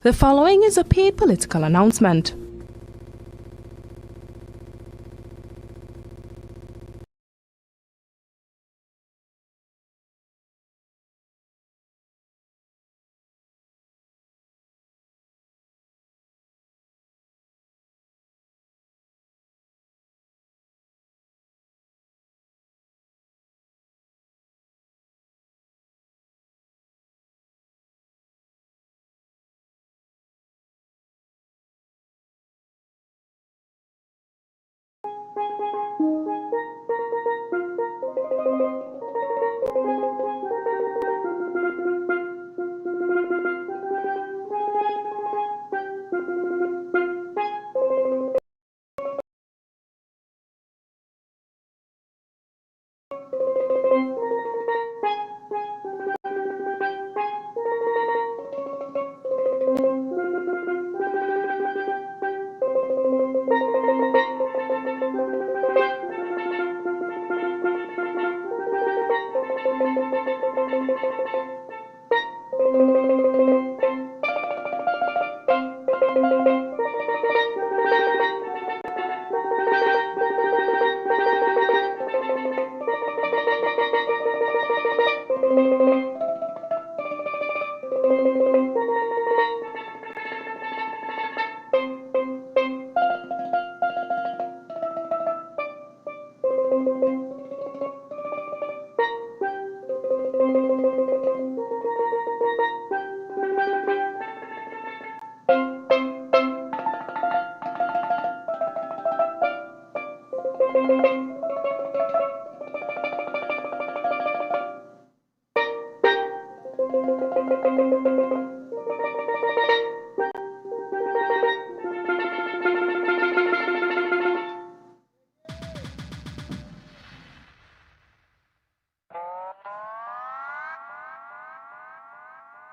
The following is a paid political announcement.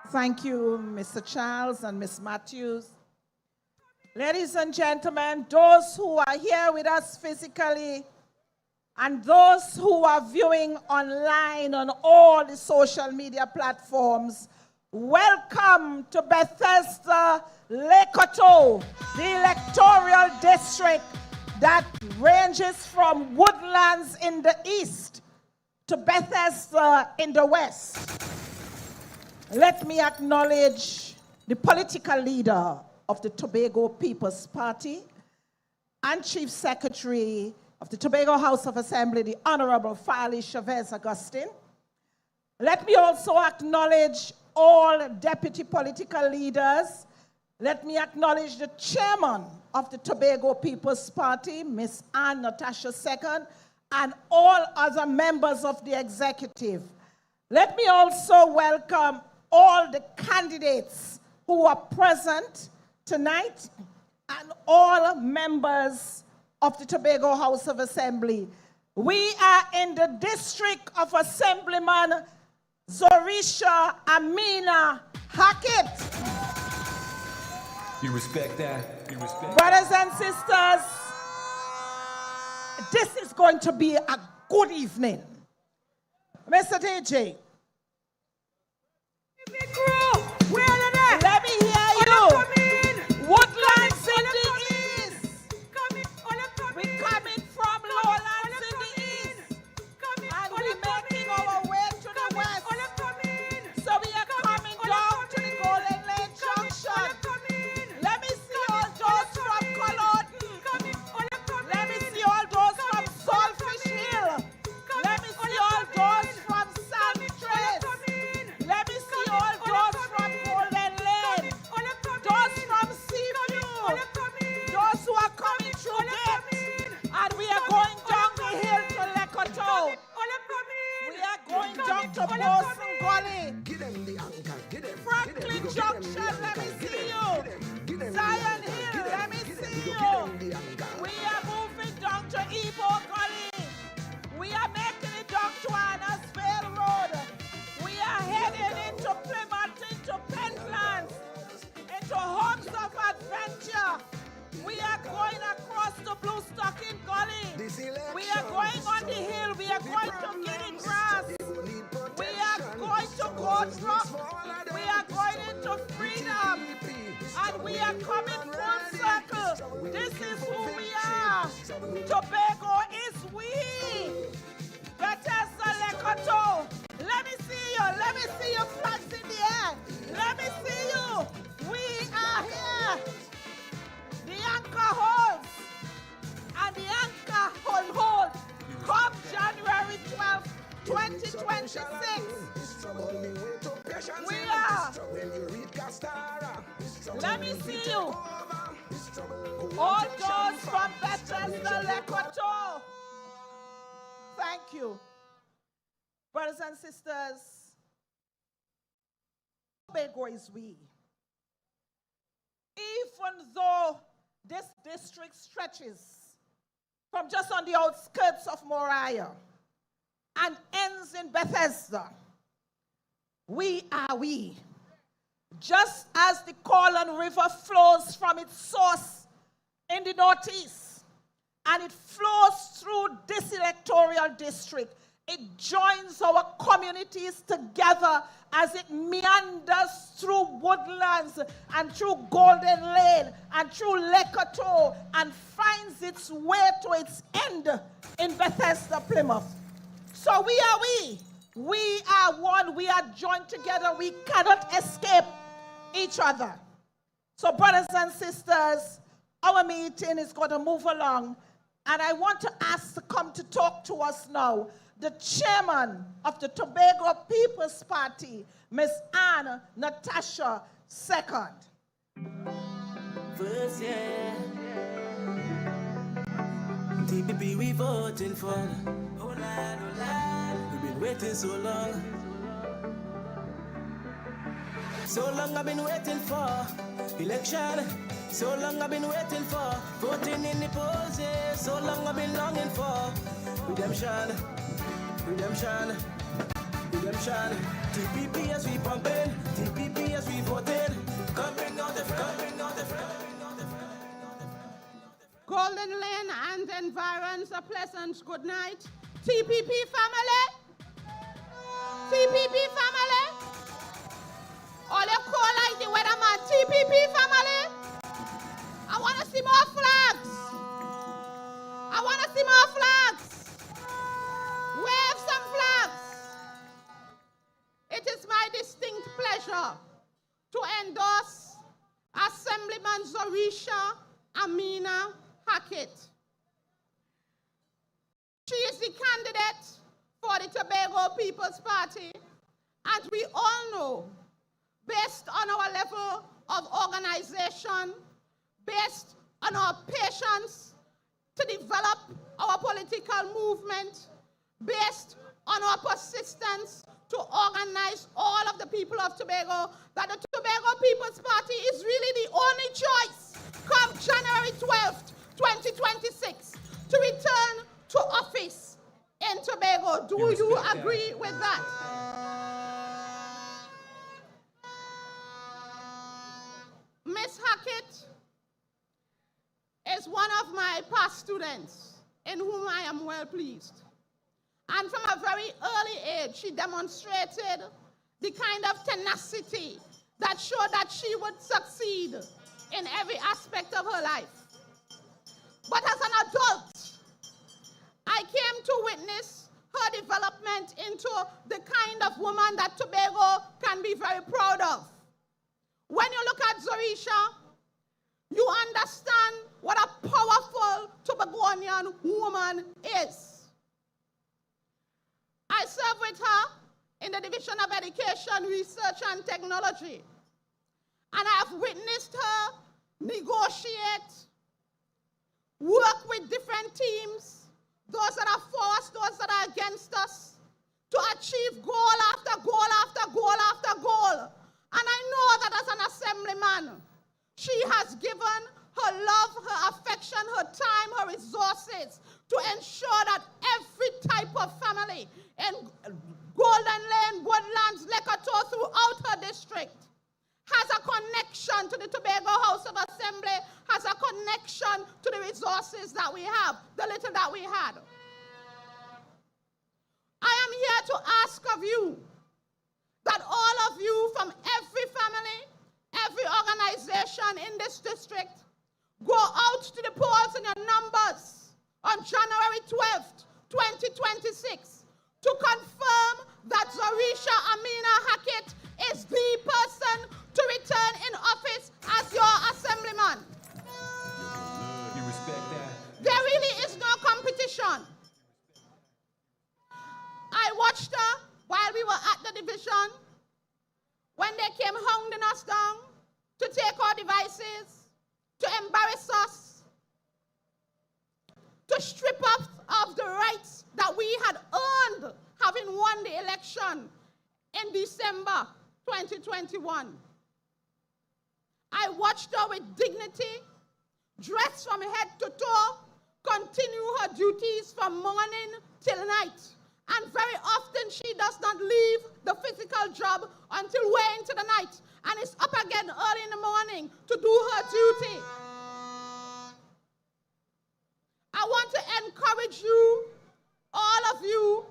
Thank you, Mr. Charles and Ms. Matthews. Ladies and gentlemen, those who are here with us physically and those who are viewing online on all the social media platforms, welcome to Bethesda, Coteaux, the electoral district that ranges from Woodlands in the east to Bethesda in the west. Let me acknowledge the political leader of the Tobago People's Party and Chief Secretary of the Tobago House of Assembly, the Honorable Farley Augustine. Let me also acknowledge all deputy political leaders. Let me acknowledge the chairman of the Tobago People's Party, Ms. Ann Natasha II, and all other members of the executive. Let me also welcome all the candidates who are present tonight and all members of the Tobago House of Assembly. We are in the district of Assemblyman Zorisha Hackett. You respect that? You respect Brothers and sisters, this is going to be a good evening. Mr. DJ. Let me hear you. Woodlands in the east. We're coming from lowlands in the east. And we're making our way to the west. So we are coming down to the Golden Lane Junction. Let me see all those from Pollard. Let me see all those from Saltfish Hill. Let me see all those from Sand Trace. Let me see all those from Golden Lane. Those from Seaview. Those who are coming through Gate. And we are going down the hill to Coteaux. We are going down to Bosun Gully. Franklin Junction, let me see you. Zion Hill, let me see you. We are moving down to Ebo Gully. We are making it down to Annesville Road. We are heading into Plymouth, into Pentlands, into Homes of Adventure. We are going across the Blue Stocking Gully. We are going on the hill. We are going to Guinea Grass. We are going to Coteaux. We are going into Freedom. are coming full circle. This is who we are. Tobago is we. Bethesda, Coteaux. Let me see you. Let me see your flags in the air. Let me see you. We are here. The anchor holds. And the anchor hold. Come January 12th, 2026. We are. Let me see you. All those from Bethesda, Coteaux. Thank you. Brothers and sisters, Tobago is we. Even though this district stretches from just on the outskirts of Moriah and ends in Bethesda, we are we. Just as the Kern River flows from its source in the northeast and it flows through this electoral district, it joins our communities together as it meanders through woodlands and through Golden Lane and through Coteaux and finds its way to its end in Bethesda, Plymouth. So we are we. We are one. We are joined together. We cannot escape each other. So brothers and sisters, our meeting is going to move along. And I want to ask to come to talk to us now the chairman of the Tobago People's Party, Miss Anne Natasha II. First, yeah. TPP we voting for. Oh lad, we've been waiting so long. So long I've been waiting for election. So long I've been waiting for voting in the polls. Yeah. So long I've been longing for redemption. Redemption, redemption. TPP as we pumping, TPP as we voting. Coming on the front, Golden Lane and environs, a pleasant good night. TPP family? TPP family? All you call like the weatherman, TPP family? I want to see more flags. I want to see more flags. Wave some flags. It is my distinct pleasure to endorse Assemblyman Zorisha Hackett. She is the candidate for the Tobago People's Party, and we all know, based on our level of organization, based on our patience to develop our political movement, based on our persistence to organize all of the people of Tobago, that the Tobago People's Party is really the only choice come January 12th, 2026, to return to office in Tobago. Do you agree with that? Miss Hackett is one of my past students in whom I am well pleased. And from a very early age, she demonstrated the kind of tenacity that showed that she would succeed in every aspect of her life. But as an adult, I came to witness her development into the kind of woman that Tobago can be very proud of. When you look at Zorisha, you understand what a powerful Tobagonian woman is. I serve with her in the Division of Education, Research and Technology. And I have witnessed her negotiate, work with different teams, those that are for us, those that are against us, to achieve goal after goal after goal after goal. And I know that as an assemblyman, she has given her love, her affection, her time, her resources to ensure that every type of family in Golden Lane, Woodlands, Coteaux, throughout her district has a connection to the Tobago House of Assembly, has a connection to the resources that we have, the little that we had. I am here to ask of you that all of you from every family, every every organization in this district, go out to the polls in your numbers on January 12th, 2026 to confirm that Zorisha Hackett is the person to return in office as your assemblyman. You respect that? There really is no competition. I watched her while we were at the division when they came hounding us down to take our devices, to embarrass us, to strip us of the rights that we had earned having won the election in December 2021. I watched her with dignity, dressed from head to toe, continue her duties from morning till night. And very often she does not leave the physical job until way into the night and is up again early in the morning to do her duty. I want to encourage you, all of you,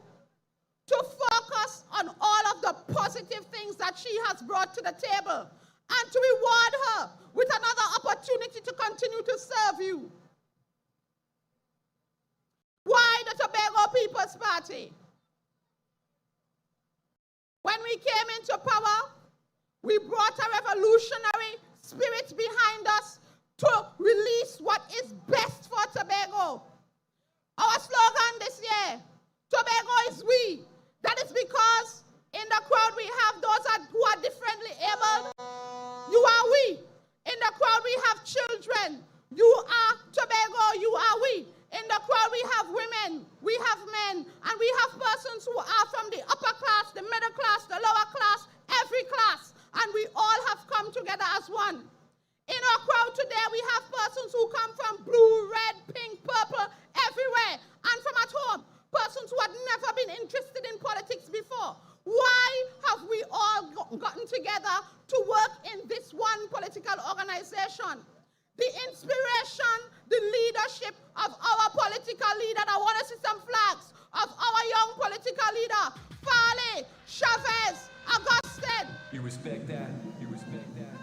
to focus on all of the positive things that she has brought to the table and to reward her with another opportunity to continue to serve you. Why the Tobago People's Party? When we came into power, we brought a revolutionary spirit behind us to release what is best for Tobago. Our slogan this year, Tobago is we. That is because in the crowd we have those who are differently able. You are we. In the crowd we have children. You are Tobago, you are we. In the crowd we have women, we have men, and we have persons who are from the upper class, the middle class, the lower class, every class, and we all have come together as one. In our crowd today, we have persons who come from blue, red, pink, purple, everywhere, and from at home, persons who had never been interested in politics before. Why have we all gotten together to work in this one political organization? The inspiration, the leadership of our political leader, and I want to see some flags of our young political leader, Farley, Chavez, Augustine. You respect that? You respect that?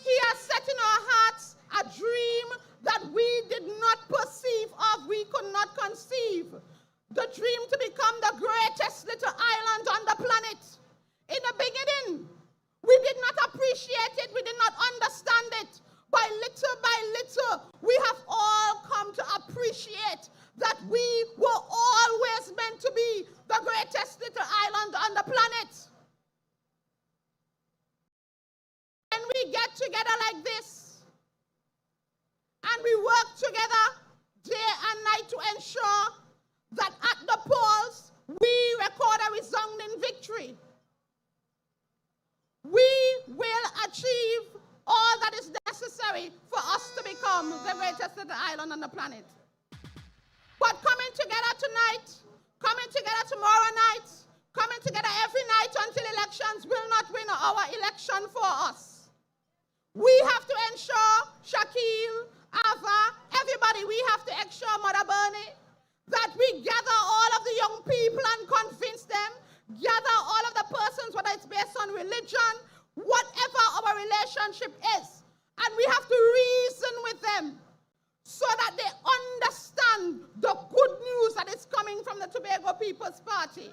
He has set in our hearts a dream that we did not perceive of, we could not conceive. The dream to become the greatest little island on the planet. In the beginning, we did not appreciate it, we did not understand it. By little, we have all come to appreciate that we were always meant to be the greatest little island on the planet. When we get together like this, and we work together day and night to ensure that at the polls, we record a resounding victory. We will achieve all that is necessary for us to become the greatest little island on the planet. But coming together tonight, coming together tomorrow night, coming together every night until elections will not win our election for us. We have to ensure, Shaquille, Ava, everybody, we have to ensure, Mother Bernie, that we gather all of the young people and convince them, gather all of the persons, whether it's based on religion, whatever our relationship is, and we have to reason with them so that they understand the good news that is coming from the Tobago People's Party.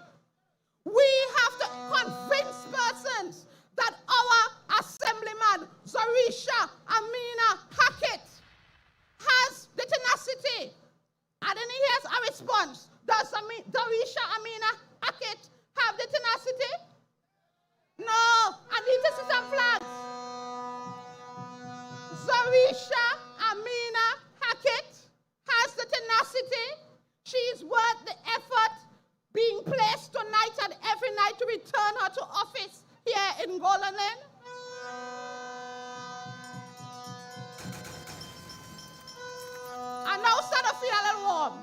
We have to convince persons that our assemblyman, Zorisha Hackett, has the tenacity. And then here's a response. Does Zorisha Hackett have the tenacity? No, I need to see some flags. Zorisha Hackett has the tenacity. She is worth the effort being placed tonight and every night to return her to office here in Golden Lane. And now start to feel a little warm.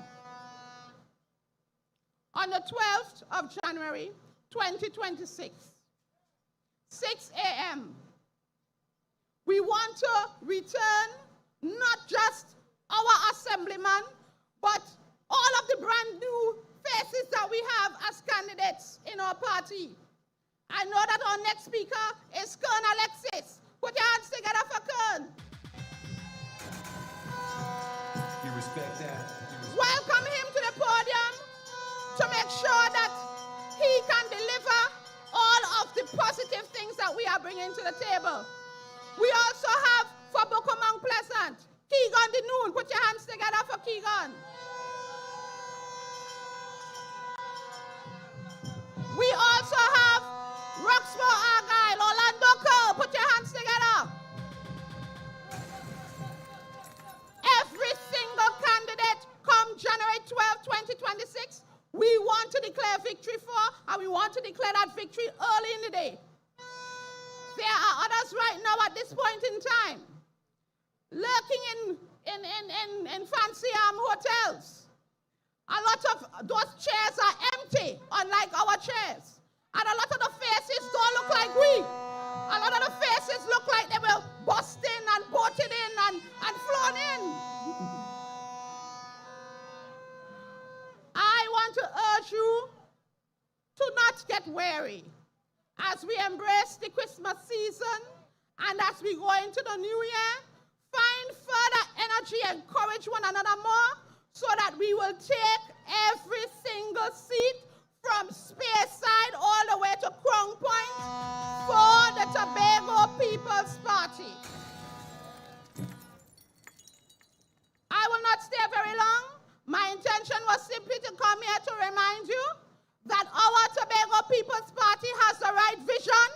On the 12th of January, 2026, 6 a.m., we want to return not just our assemblyman, but all of the brand new faces that we have as candidates in our party. I know that our next speaker is Kern Alexis. Put your hands together for Kern. You respect that? Welcome him to the podium to make sure that he can deliver all of the positive things that we are bringing to the table. We also have for Boko Mount Pleasant, Keegan the Noon. Put your hands together for Keegan. We also have Roxmore Argyle, Orlando Cole. Put your hands together. Every single candidate come January 12, 2026, we want to declare victory for, and we want to declare that victory early in the day. There are others right now at this point in time, lurking in fancy hotels. A lot of those chairs are empty, unlike our chairs. And a lot of the faces don't look like we. A lot of the faces look like they were bussed in and boated in and flown in. I want to urge you to not get weary as we embrace the Christmas season and as we go into the new year. Find further energy and encourage one another more so that we will take every single seat from Speyside all the way to Crown Point for the Tobago People's Party. I will not stay very long. My intention was simply to come here to remind you that our Tobago People's Party has the right vision.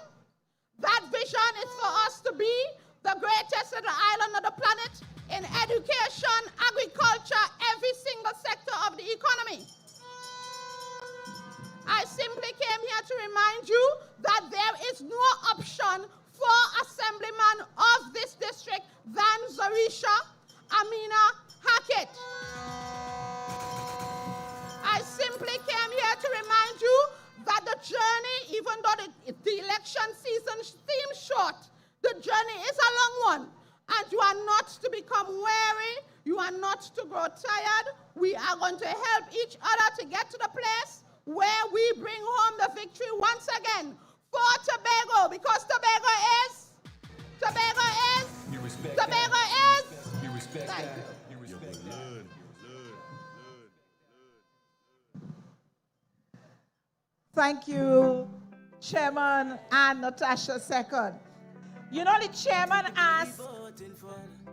That vision is for us to be the greatest of the island of the planet in education, agriculture, every single sector of the economy. I simply came here to remind you that there is no option for Assemblyman of this district than Zorisha Hackett. I simply came here to remind you that the journey, even though the election season seems short, the journey is a long one. And you are not to become weary. You are not to grow tired. We are going to help each other to get to the place where we bring home the victory once again for Tobago, because Tobago is, You respect Tobago that? is. You respect Thank that? you. You respect that? Thank you, Chairman and Natasha Second. You know, the chairman asked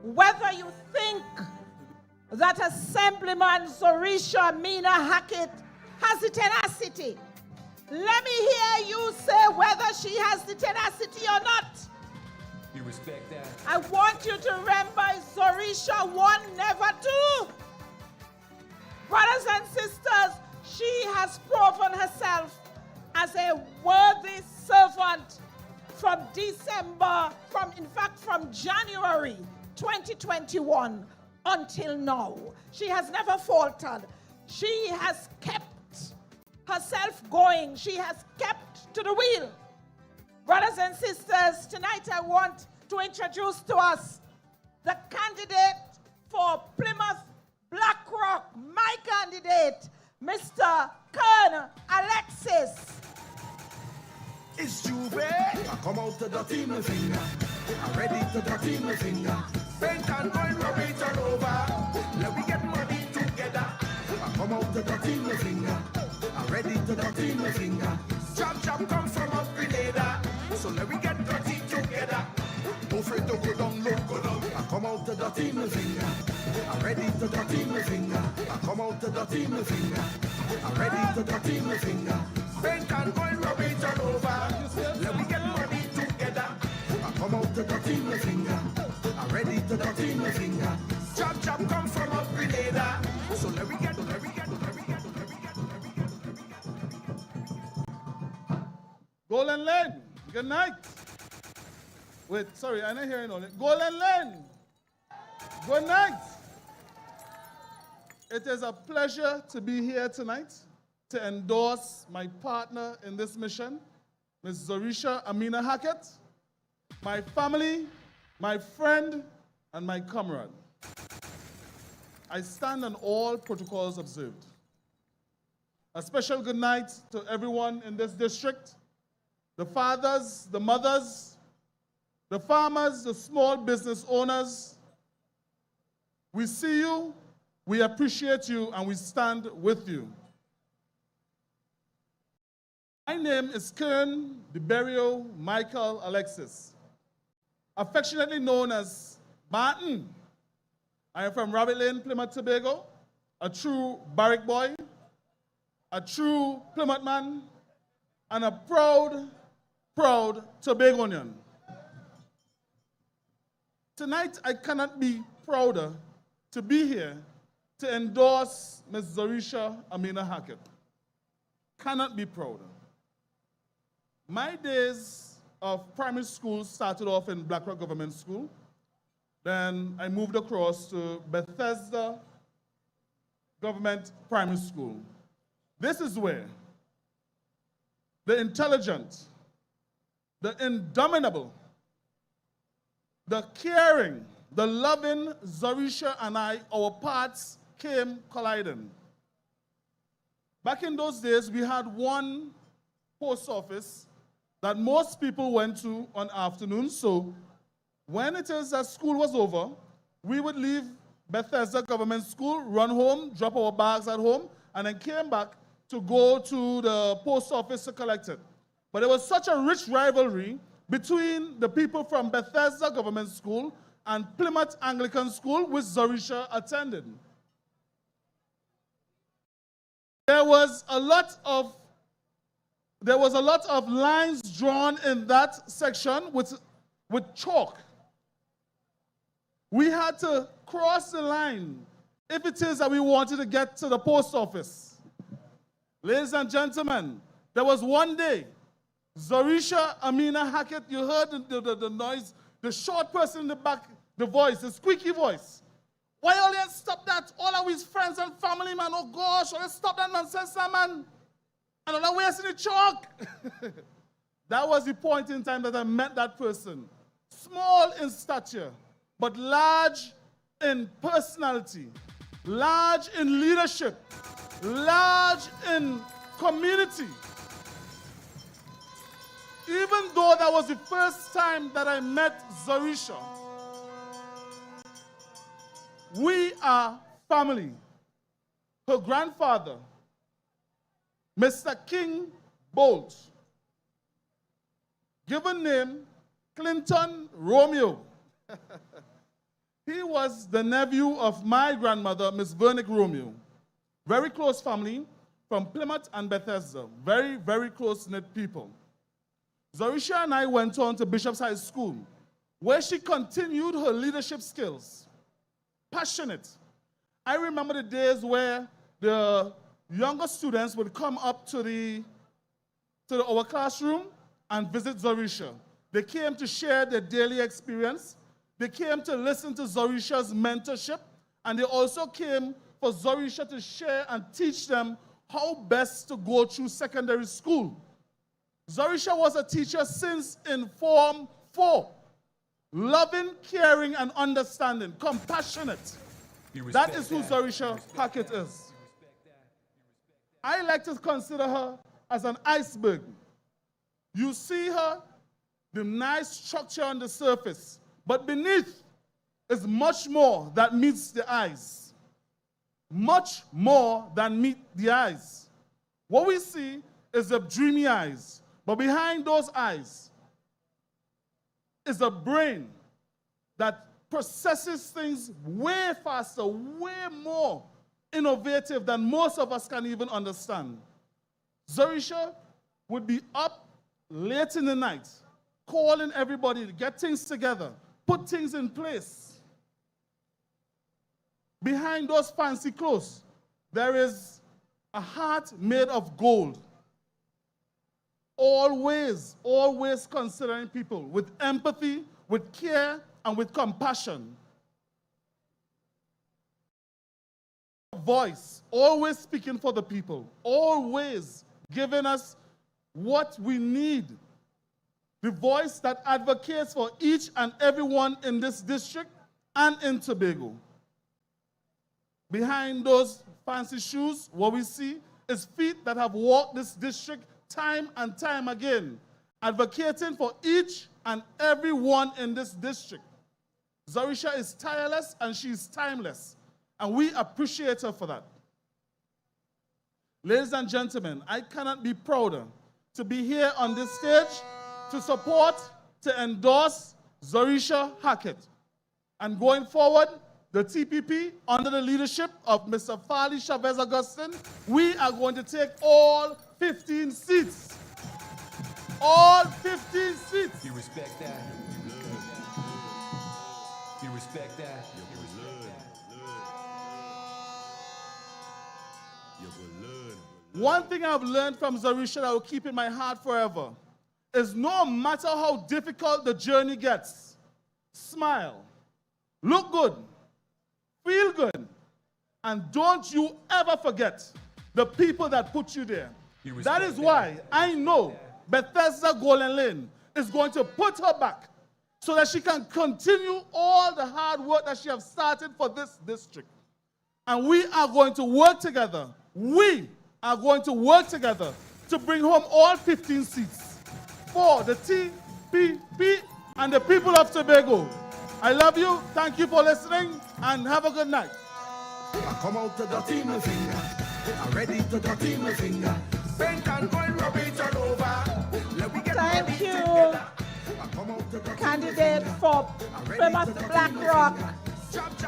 whether you think that Assemblyman Zorisha Hackett has the tenacity. Let me hear you say whether she has the tenacity or not. You respect that? I want you to remember Zorisha won, never two. Brothers and sisters, she has proven herself as a worthy servant from from January 2021 until now. She has never faltered. She has kept herself going. She has kept to the wheel. Brothers and sisters, tonight I want to introduce to us the candidate for Plymouth Blackrock, my candidate, Mr. Kern Alexis. It's Juve. I come out to dirty my finger. I'm ready to dirty my finger. Paint and oil, rub it all over. Let me get money together. I come out to dirty my finger. I'm ready to dirty my finger. Chop chop come from a Grenada. So let me get dirty together. Don't afraid to go down low, go down. I come out to dirty my finger. I'm ready to dirty my finger. I come out to dirty my finger. I'm ready to dirty my finger. Paint and oil, rub it all over. Let me get money together. I come out to dirty my finger. I'm ready to dirty my finger. Chop chop come from a Grenada. So let me get. Golden Lane, good night. Wait, sorry, I'm not hearing all it. Golden Lane, good night. It is a pleasure to be here tonight to endorse my partner in this mission, Ms. Zorisha Hackett, my family, my friend, and my comrade. I stand on all protocols observed. A special good night to everyone in this district, the fathers, the mothers, the farmers, the small business owners. We see you, we appreciate you, and we stand with you. My name is Kern DeBerrio Michael Alexis, affectionately known as Martin. I am from Rabbit Lane, Plymouth, Tobago, a true barrack boy, a true Plymouth man, and a proud Tobagonian. Tonight, I cannot be prouder to be here to endorse Ms. Zorisha Hackett. Cannot be prouder. My days of primary school started off in Blackrock Government School. Then I moved across to Bethesda Government Primary School. This is where the intelligent, the indomitable, the caring, the loving Zorisha and I, our paths came colliding. Back in those days, we had one post office that most people went to on afternoons. So when it is that school was over, we would leave Bethesda Government School, run home, drop our bags at home, and then came back to go to the post office to collect it. But there was such a rich rivalry between the people from Bethesda Government School and Plymouth Anglican School, which Zorisha attended. There was a lot of lines drawn in that section with chalk. We had to cross the line if it is that we wanted to get to the post office. Ladies and gentlemen, there was one day, Zorisha Hackett, you heard the noise, the short person in the back, the voice, the squeaky voice. Why all you stop that? All of his friends and family, man, oh gosh, let's stop that nonsense, man. And all wasting the chalk. That was the point in time that I met that person. Small in stature, but large in personality, large in leadership, large in community. Even though that was the first time that I met Zorisha, we are family. Her grandfather, Mr. King Bolt, given name Clinton Romeo. He was the nephew of my grandmother, Miss Vernick Romeo. Very close family from Plymouth and Bethesda. Very, very close-knit people. Zorisha and I went on to Bishop's High School, where she continued her leadership skills. Passionate. I remember the days where the younger students would come up to our classroom and visit Zorisha. They came to share their daily experience. They came to listen to Zorisha's mentorship, and they also came for Zorisha to share and teach them how best to go through secondary school. Zorisha was a teacher since in Form 4. Loving, caring, and understanding, compassionate. That is who Zorisha Hackett is. I like to consider her as an iceberg. You see her, the nice structure on the surface, but beneath is much more that meets the eyes. Much more than meet the eyes. What we see is the dreamy eyes, but behind those eyes is a brain that processes things way faster, way more innovative than most of us can even understand. Zorisha would be up late in the night, calling everybody to get things together, put things in place. Behind those fancy clothes, there is a heart made of gold. Always, always considering people with empathy, with care, and with compassion. Voice, always speaking for the people, always giving us what we need. The voice that advocates for each and everyone in this district and in Tobago. Behind those fancy shoes, what we see is feet that have walked this district time and time again. advocating for each and every one in this district. Zorisha is tireless and she is timeless, and we appreciate her for that. Ladies and gentlemen, I cannot be prouder to be here on this stage to support, to endorse Zorisha Hackett. And going forward, the TPP, under the leadership of Mr. Farley Chavez Augustine, we are going to take all 15 seats. All 15 seats. You respect that? You respect that? You respect that? One thing I've learned from Zorisha that I will keep in my heart forever is no matter how difficult the journey gets, smile, look good, feel good, and don't you ever forget the people that put you there. That is why I know Bethesda Golden Lane is going to put her back so that she can continue all the hard work that she has started for this district. And we are going to work together. We are going to work together to bring home all 15 seats for the TPP and the people of Tobago. I love you. Thank you for listening, and have a good night. I come out to dirty my finger. I'm ready to dirty my finger. Paint and go and rub it all over. Let me get Thank you, I come out to dirty candidate for Plymouth Black Rock,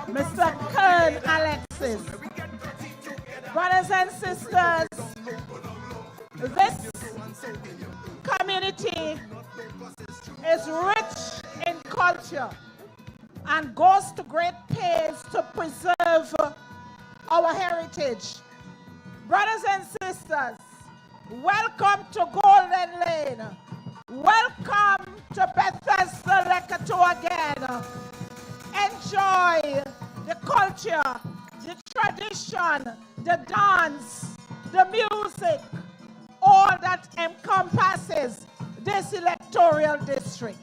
Mr. Kern Alexis. Brothers and sisters, this community is rich in culture and goes to great pains to preserve our heritage. Brothers and sisters, welcome to Golden Lane. Welcome to Bethesda Coteaux again. Enjoy the culture, the tradition, the dance, the music, all that encompasses this electoral district.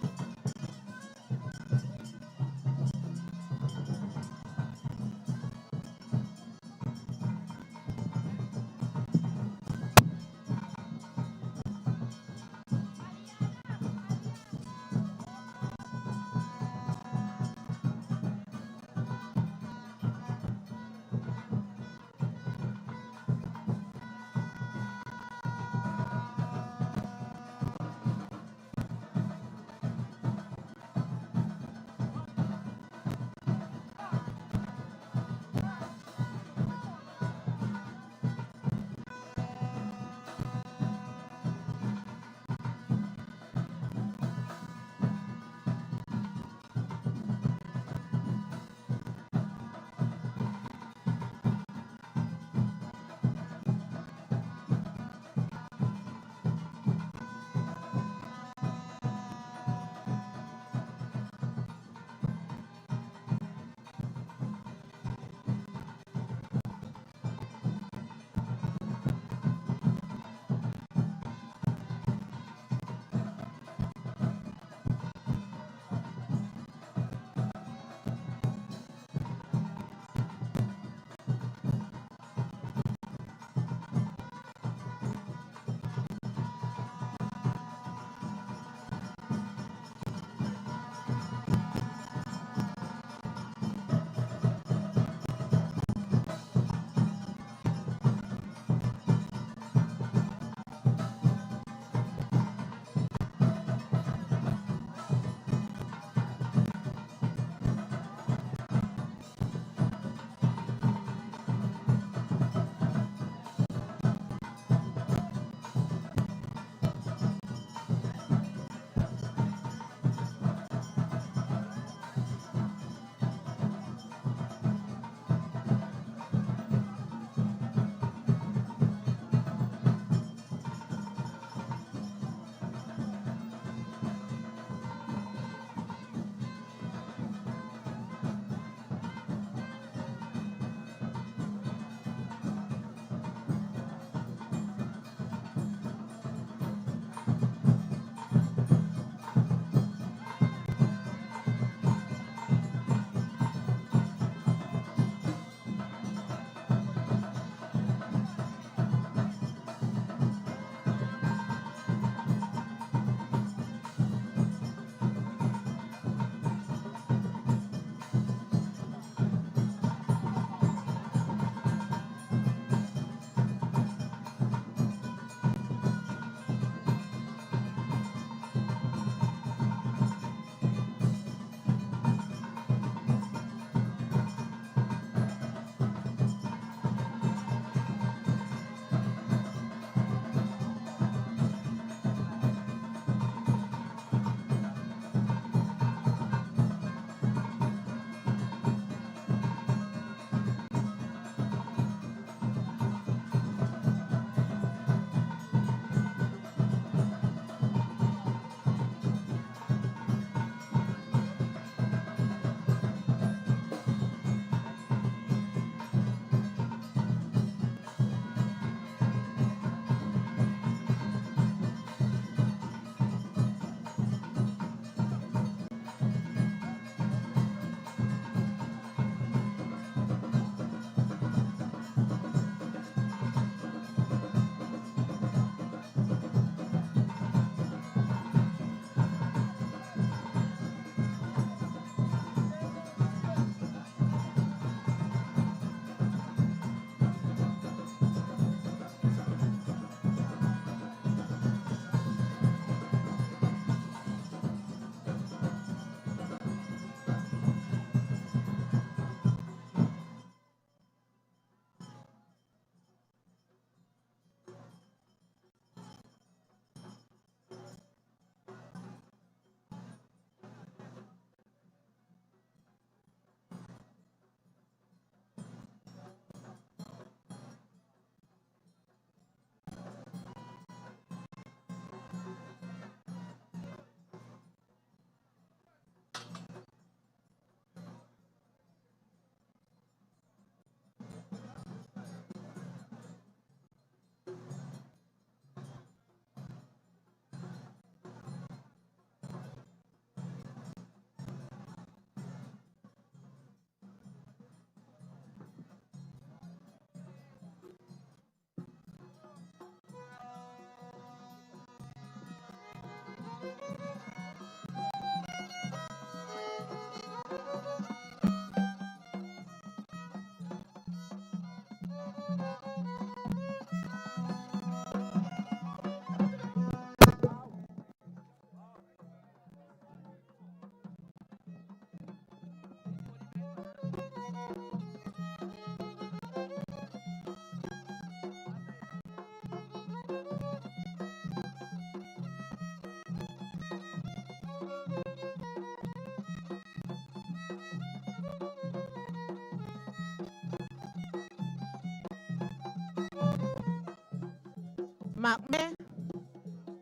Mark me.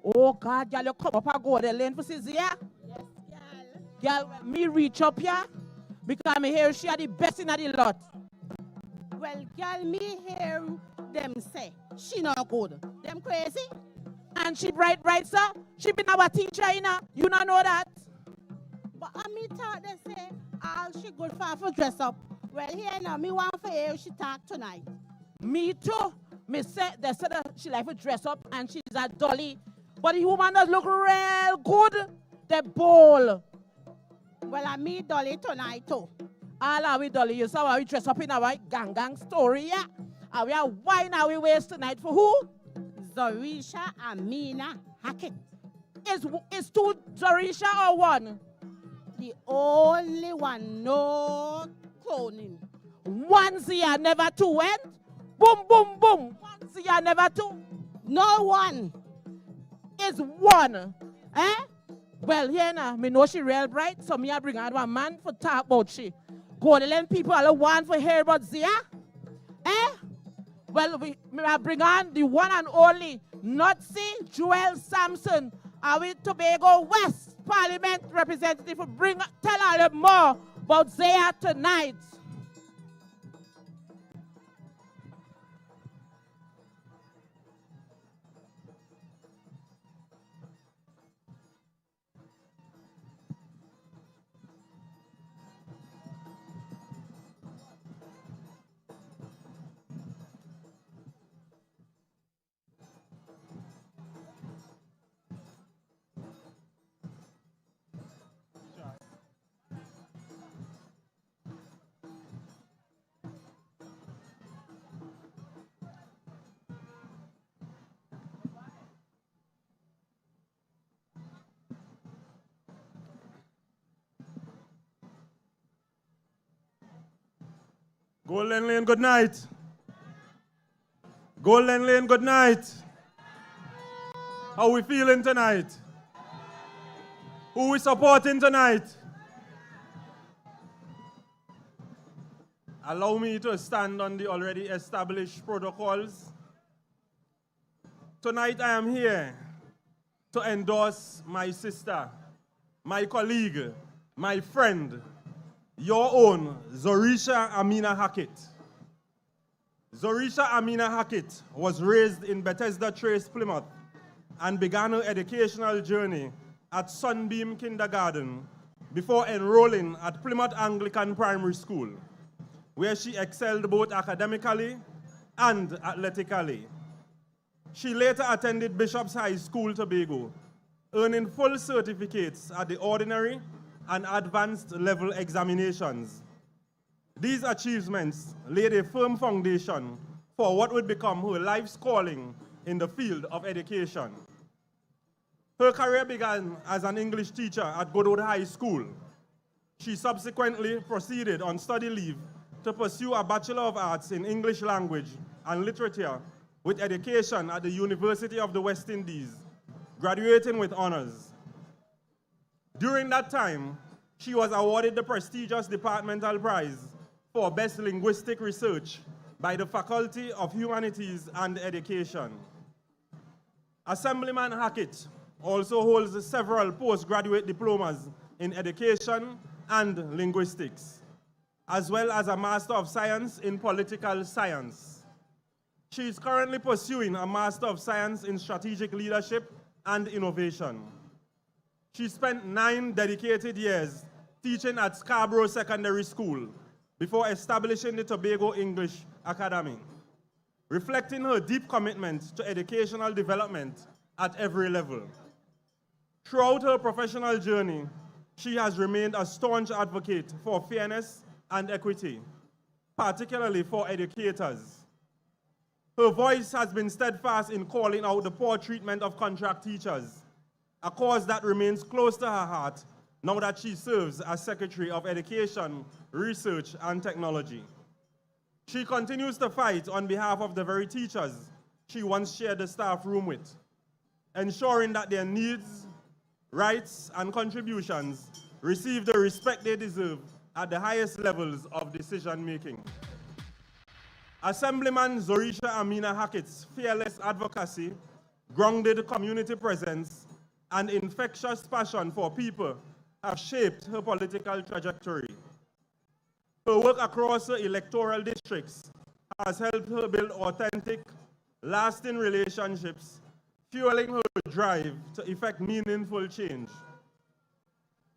Oh God, girl, you come up and go the lane for Cizia. Yes, girl. Girl, me reach up here because me hear she are the best in the lot. Well, girl, me hear them say she not good. Them crazy? And she bright, sir. She been our teacher, you not know that. But I me thought they say all she good for dress up. Well, here now, me want for hear she talk tonight. Me too. Me say they said that she like to dress up and she's a dolly. But the woman does look real good. The bowl. Well, I me dolly tonight too. All are we dolly. You saw how we dress up in our gang story, yeah? And we are wine our waist tonight for who? Zorisha Hackett. Is two Zorisha or one? The only one, no cloning. One year, never two, went. Boom, boom, boom. 1 year, never two. No one. Is one. Eh? Well, here now, me know she real bright, so me I bring out one man for talk about she. Golden Lane people all want for hear about Zia. Eh? Well, me I bring on the one and only Nazi Joel Samson. Are we Tobago West Parliament representative for tell all them more about Zia tonight. Golden Lane, good night. Golden Lane, good night. How we feeling tonight? Who we supporting tonight? Allow me to stand on the already established protocols. Tonight I am here to endorse my sister, my colleague, my friend, your own Zorisha Hackett. Zorisha Hackett was raised in Bethesda, Plymouth, and began her educational journey at Sunbeam Kindergarten before enrolling at Plymouth Anglican Primary School, where she excelled both academically and athletically. She later attended Bishop's High School, Tobago, earning full certificates at the ordinary and advanced level examinations. These achievements laid a firm foundation for what would become her life's calling in the field of education. Her career began as an English teacher at Coteaux High School. She subsequently proceeded on study leave to pursue a Bachelor of Arts in English Language and Literature with education at the University of the West Indies, graduating with honors. During that time, she was awarded the prestigious Departmental Prize for Best Linguistic Research by the Faculty of Humanities and Education. Assemblyman Hackett also holds several postgraduate diplomas in education and linguistics, as well as a Master of Science in Political Science. She is currently pursuing a Master of Science in Strategic Leadership and Innovation. She spent 9 dedicated years teaching at Scarborough Secondary School before establishing the Tobago English Academy, reflecting her deep commitment to educational development at every level. Throughout her professional journey, she has remained a staunch advocate for fairness and equity, particularly for educators. Her voice has been steadfast in calling out the poor treatment of contract teachers, a cause that remains close to her heart now that she serves as Secretary of Education, Research, and Technology. She continues to fight on behalf of the very teachers she once shared the staff room with, ensuring that their needs, rights, and contributions receive the respect they deserve at the highest levels of decision-making. Assemblyman Zorisha Hackett's fearless advocacy grounded community presence, and infectious passion for people have shaped her political trajectory. Her work across her electoral districts has helped her build authentic, lasting relationships, fueling her drive to effect meaningful change.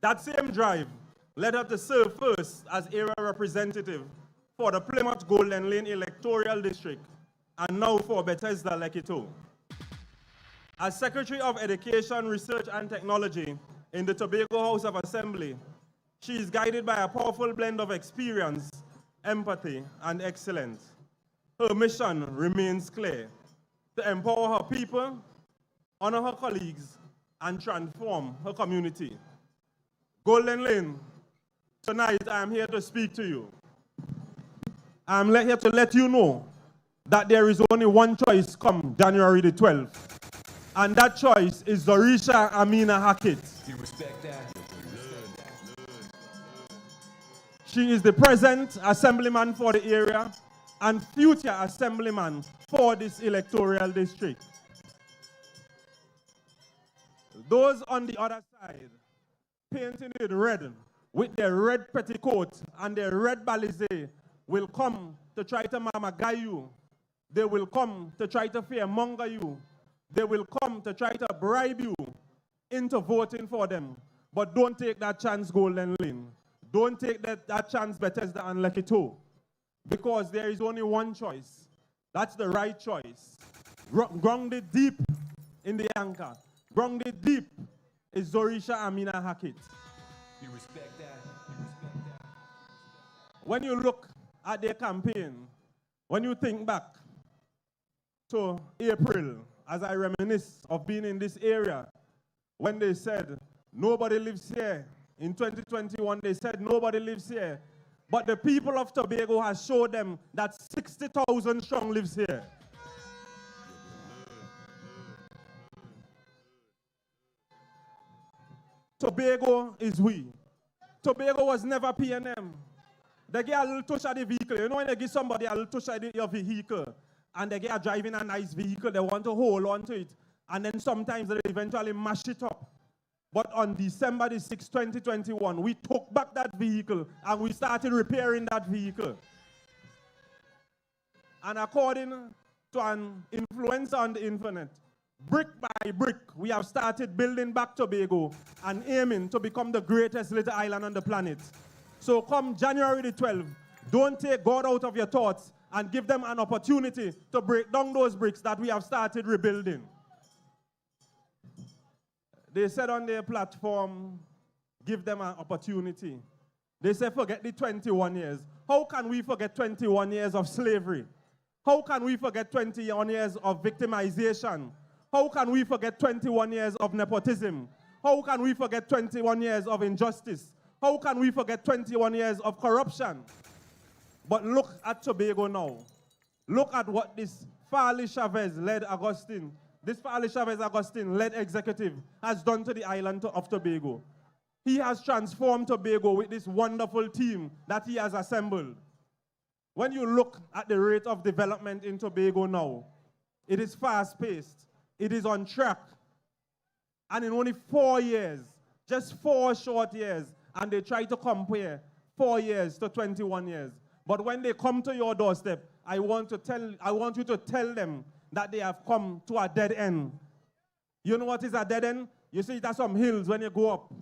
That same drive led her to serve first as area representative for the Plymouth Golden Lane electoral district, and now for Bethesda, Coteaux. As Secretary of Education, Research and Technology in the Tobago House of Assembly, she is guided by a powerful blend of experience, empathy, and excellence. Her mission remains clear: to empower her people, honor her colleagues, and transform her community. Golden Lane, tonight I am here to speak to you. I am here to let you know that there is only one choice come January the 12th. And that choice is Zorisha Hackett. You respect that? She is the present assemblyman for the area and future assemblyman for this electoral district. Those on the other side, painting it red with their red petticoat and their red balisé, will come to try to mamagai you. They will come to try to fearmonger you. They will come to try to bribe you into voting for them. But don't take that chance, Golden Lane. Don't take that chance, Bethesda and Coteaux. Because there is only one choice. That's the right choice. Grounded deep in the anchor. Grounded deep is Zorisha Hackett. You respect that? You respect that? When you look at their campaign, when you think back to April, as I reminisce of being in this area, when they said, nobody lives here. In 2021, they said, nobody lives here. But the people of Tobago has showed them that 60,000 strong lives here. Tobago is we. Tobago was never P&M. They get a little touch of the vehicle. You know when they give somebody a little touch of your vehicle, and they get driving a nice vehicle, they want to hold on to it, and then sometimes they eventually mash it up. But on December the 6th, 2021, we took back that vehicle and we started repairing that vehicle. And according to an influencer on the internet, brick by brick, we have started building back Tobago and aiming to become the greatest little island on the planet. So come January the 12th, don't take God out of your thoughts and give them an opportunity to break down those bricks that we have started rebuilding. They said on their platform, give them an opportunity. They said, forget the 21 years. How can we forget 21 years of slavery? How can we forget 21 years of victimization? How can we forget 21 years of nepotism? How can we forget 21 years of injustice? How can we forget 21 years of corruption? But look at Tobago now. Look at what this Farley Chavez-led Augustine, this Farley Chavez-Augustine-led executive has done to the island of Tobago. He has transformed Tobago with this wonderful team that he has assembled. When you look at the rate of development in Tobago now, it is fast-paced, it is on track. And in only 4 years, just 4 short years, and they try to compare 4 years to 21 years. But when they come to your doorstep, I want you to tell them that they have come to a dead end. You know what is a dead end? You see it has some hills when you go up,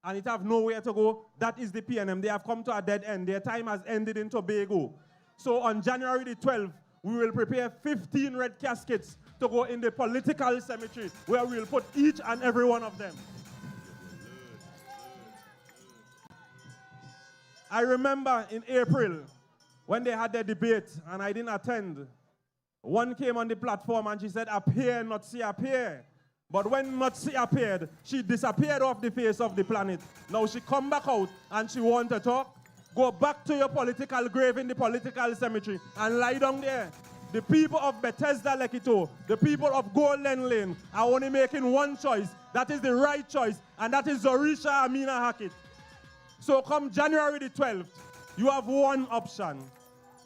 and it have nowhere to go. That is the P&M. They have come to a dead end. Their time has ended in Tobago. So on January the 12th, we will prepare 15 red caskets to go in the political cemetery, where we will put each and every one of them. I remember in April, when they had their debate, and I didn't attend, one came on the platform and she said, appear, not see, appear. But when not see appeared, she disappeared off the face of the planet. Now she come back out and she want to talk. Go back to your political grave in the political cemetery and lie down there. The people of Bethesda, Coteaux, the people of Golden Lane are only making one choice. That is the right choice, and that is Zorisha Hackett. So come January the 12th, you have one option.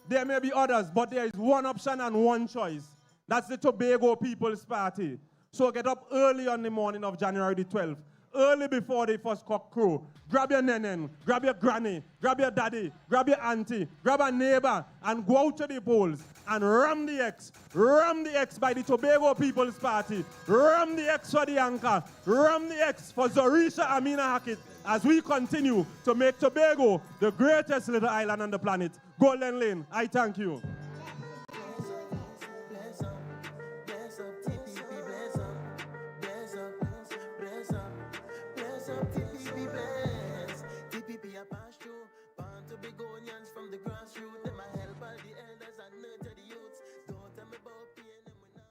There may be others, but there is one option and one choice. That's the Tobago People's Party. So get up early on the morning of January the 12th, early before the first cock crow. Grab your nenen, grab your granny, grab your daddy, grab your auntie, grab a neighbor, and go out to the polls and ram the X. Ram the X by the Tobago People's Party. Ram the X for the anchor. Ram the X for Zorisha Hackett as we continue to make Tobago the greatest little island on the planet. Golden Lane, I thank you. TPP a pass through, born to be Gonians from the grassroots. Them a help all the elders and nurture the youths. Don't tell me about pain and when I'm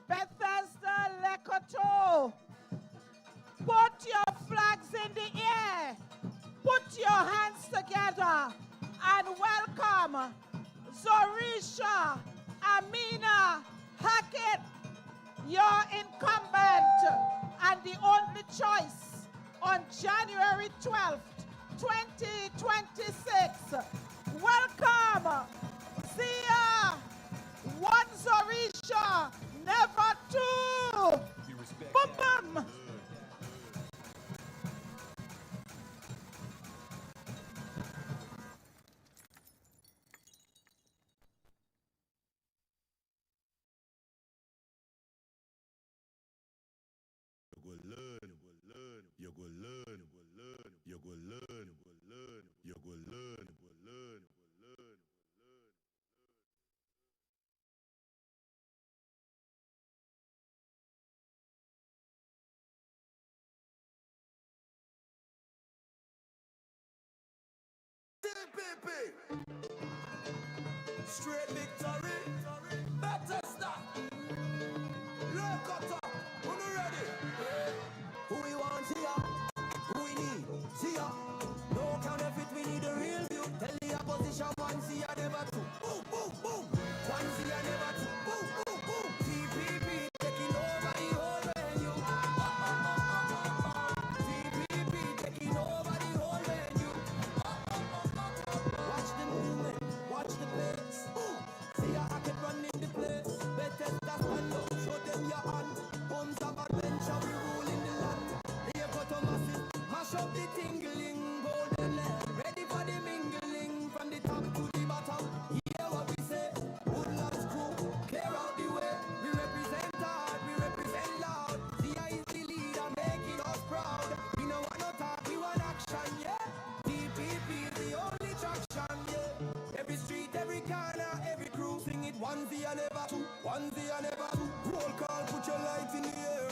Bethesda, Le Coteaux, put your flags in the air, put your hands together, and welcome Zorisha Hackett, your incumbent and the only choice on January 12th, 2026. Welcome. See ya. One Zorisha, never two. Boom, boom. TPP. Straight victory. Bethesda. Look up. Who ready? who we want here, who we need, see ya. No counterfeit, we need a real view. Tell the opposition one see ya, never two. Boom, boom, boom. One see ya, never two. Boom, boom, boom. TPP taking over the whole venue. TPP taking over the whole venue. Watch the movement, watch the pace. See ya, I can run in the place. Bethesda stand up, show them your hand. Bombs of adventure, we rule in the land. They go to masses, mash up the tingling. Golden land, ready for the mingling. From the top to the bottom, hear what we say. Woodlands crew, clear out the way. We represent hard, we represent loud. The eye is the leader, making us proud. We know what no talk, we want action, yeah. TPP is the only traction, yeah. Every street, every corner, every crew, sing it onesie and never two, onesie and never two. Roll call, put your light in the air.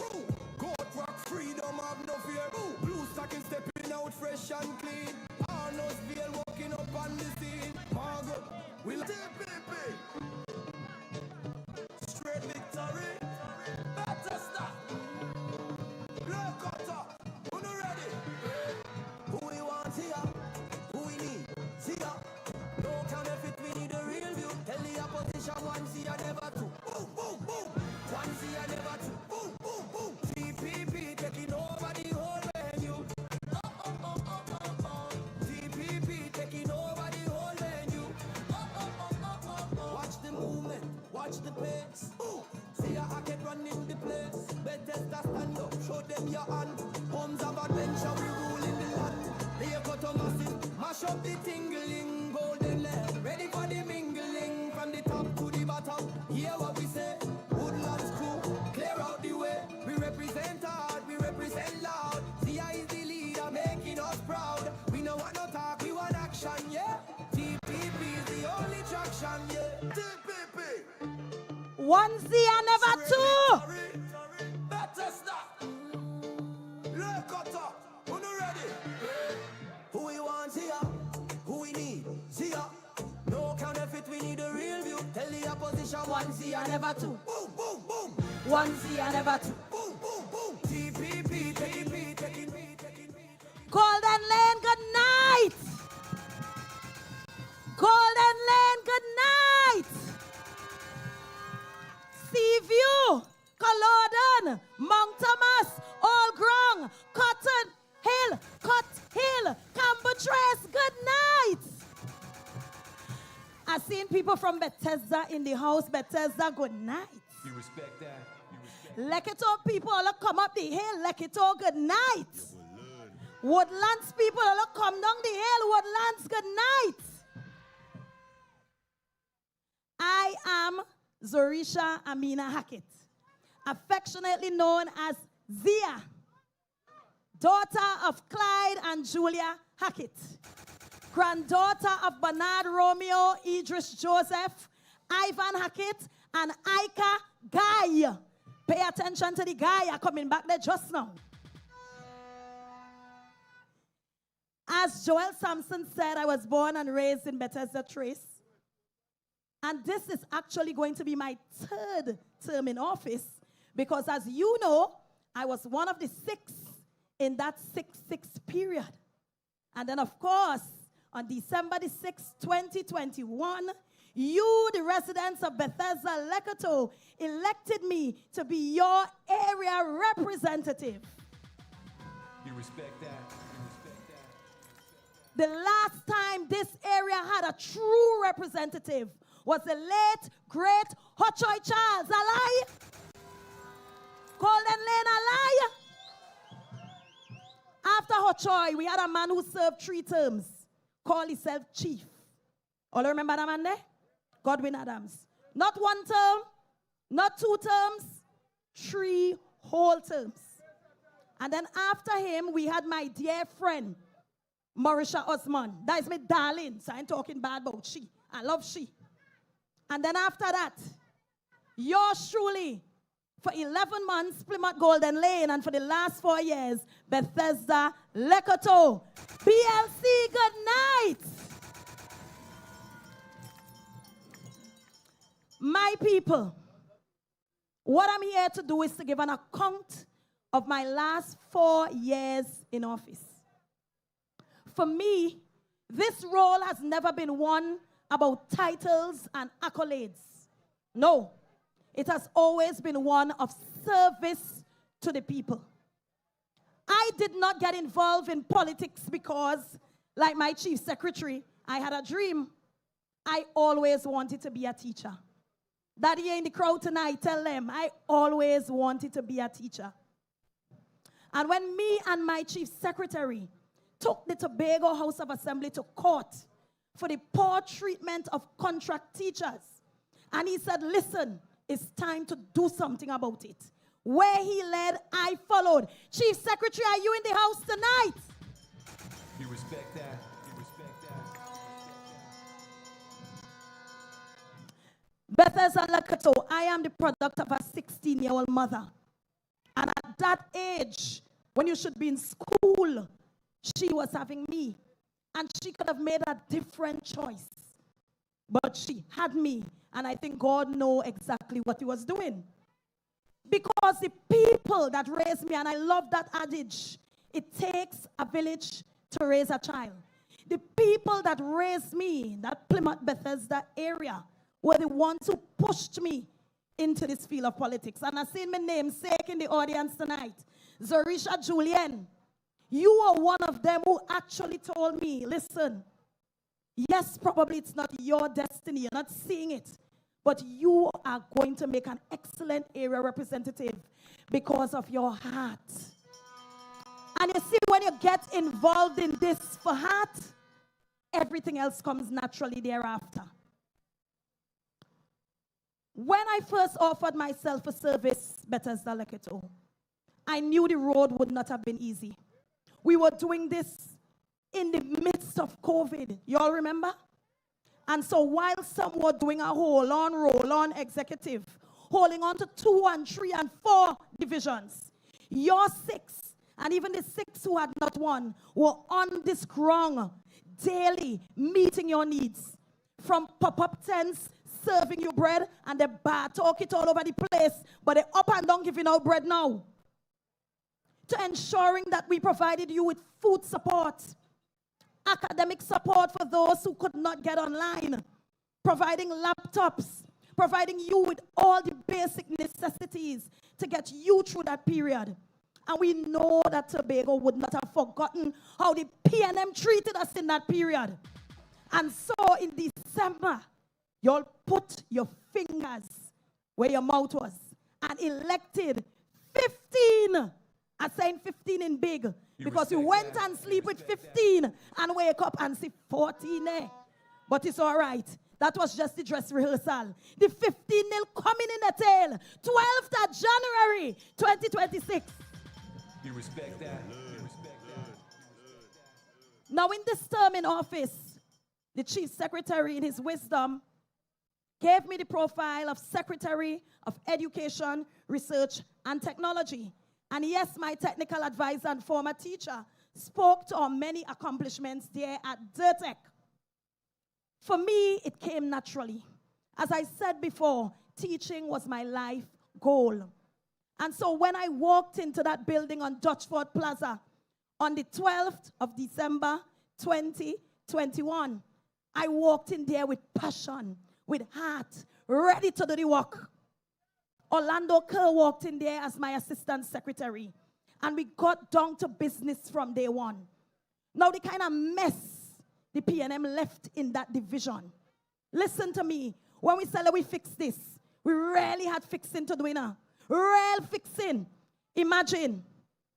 Goat rock, freedom, have no fear. Blue stocking stepping out fresh and clean. Arnold's veil walking up on the scene. Margaret, we'll TPP. Straight victory. Bethesda. Look up. Who ready? who we want here, who we need, see ya. No counterfeit, we need a real view. Tell the opposition one see ya, never two. Boom, boom, boom. One see ya, never two. Boom, boom, boom. TPP taking over the whole venue. TPP taking over the whole venue. Watch the movement, watch the pace. See ya, I can run in the place. Bethesda stand up, show them your hand. Homes of adventure, we rule in the land. They go to masses, mash up the tingling. Golden land, ready for the mingling. From the top to the bottom, hear what we say. Woodlands crew, clear out the way. We represent hard, we represent loud. The eye is the leader, making us proud. We know what no talk, we want action, yeah. TPP is the only traction, yeah. TPP. Onesie and never two. Bethesda. Look up. Who ready? Who we want here, who we need, see ya. No counterfeit, we need a real view. Tell the opposition one see and never two. Boom, boom, boom. One see and never two. Boom, boom, boom. TPP, taking. Golden Lane, good night. Golden Lane, good night. Seaview, Culloden, Mount Thomas, Old Grong, Cotton Hill, Cambertrace, good night. seen people from Bethesda in the house. Bethesda, good night. You respect that? You respect Leketo people all come up the hill. Leketo, good night. Woodlands people all come down the hill. Woodlands, good night. I am Zorisha Hackett, affectionately known as Zia, daughter of Clyde and Julia Hackett, granddaughter of Bernard Romeo, Idris Joseph, Ivan Hackett, and Ika Guy. Pay attention to the guy coming back there just now. As Joel Samson said, I was born and raised in Bethesda Trace. And this is actually going to be my third term in office because, as you know, I was one of the 6 in that 6-6 period. And then, of course, on December the 6th, 2021, you, the residents of Bethesda, Coteaux, elected me to be your area representative. You respect that? You respect that? The last time this area had a true representative was the late, great Hochoy Charles. Alai? Golden Lane, alai? After Hochoy, we had a man who served 3 terms, called himself Chief. All remember that man there? Godwin Adams. Not 1 term, not 2 terms, 3 whole terms. And then after him, we had my dear friend, Moriah Osman. That is my darling, so I ain't talking bad about she. I love she. And then after that, yours truly, for 11 months, Plymouth Golden Lane, and for the last 4 years, Bethesda, Coteaux. BLC, good night. My people, what I'm here to do is to give an account of my last 4 years in office. For me, this role has never been one about titles and accolades. No, it has always been one of service to the people. I did not get involved in politics because, like my chief secretary, I had a dream. I always wanted to be a teacher. That here in the crowd tonight, tell them, I always wanted to be a teacher. And when me and my chief secretary took the Tobago House of Assembly to court for the poor treatment of contract teachers, and he said, listen, it's time to do something about it. Where he led, I followed. Chief Secretary, are you in the house tonight? You respect that? You respect that? Bethesda Coteaux, I am the product of a 16-year-old mother. And at that age, when you should be in school, she was having me. And she could have made a different choice. But she had me. And I think God knows exactly what he was doing. Because the people that raised me, and I love that adage, it takes a village to raise a child. The people that raised me, that Plymouth Bethesda area, were the ones who pushed me into this field of politics. And I see my namesake in the audience tonight, Zorisha Julian. You are one of them who actually told me, listen, yes, probably it's not your destiny, you're not seeing it, but you are going to make an excellent area representative because of your heart. And you see, when you get involved in this for heart, everything else comes naturally thereafter. When I first offered myself for service, Bethesda Coteaux, I knew the road would not have been easy. We were doing this in the midst of COVID. You all remember? And so while some were doing a hold-on, roll-on executive, holding on to 2 and 3 and 4 divisions, your 6, and even the 6 who had not won, were on this ground daily, meeting your needs. From pop-up tents, serving you bread, and they talk it all over the place, but they up and down giving out bread now. To ensuring that we provided you with food support, academic support for those who could not get online, providing laptops, providing you with all the basic necessities to get you through that period. And we know that Tobago would not have forgotten how the PNM treated us in that period. And so in December, y'all put your fingers where your mouth was and elected 15. I'm saying 15 in big because you went and sleep with 15 and wake up and see 14 there. But it's all right. That was just the dress rehearsal. The 15 nil coming in the tail. 12th of January 2026. You respect that? Now in this term in office, the Chief Secretary in his wisdom gave me the profile of Secretary of Education, Research, and Technology. And yes, my technical advisor and former teacher spoke to our many accomplishments there at DIRTEC. For me, it came naturally. As I said before, teaching was my life goal. And so when I walked into that building on Dutchford Plaza on the 12th of December 2021, I walked in there with passion, with heart, ready to do the work. Orlando Kerr walked in there as my assistant secretary, and we got down to business from day one. Now, the kind of mess the PNM left in that division. Listen to me. When we said that we fix this, we really had fixing to do now. Real fixing. Imagine,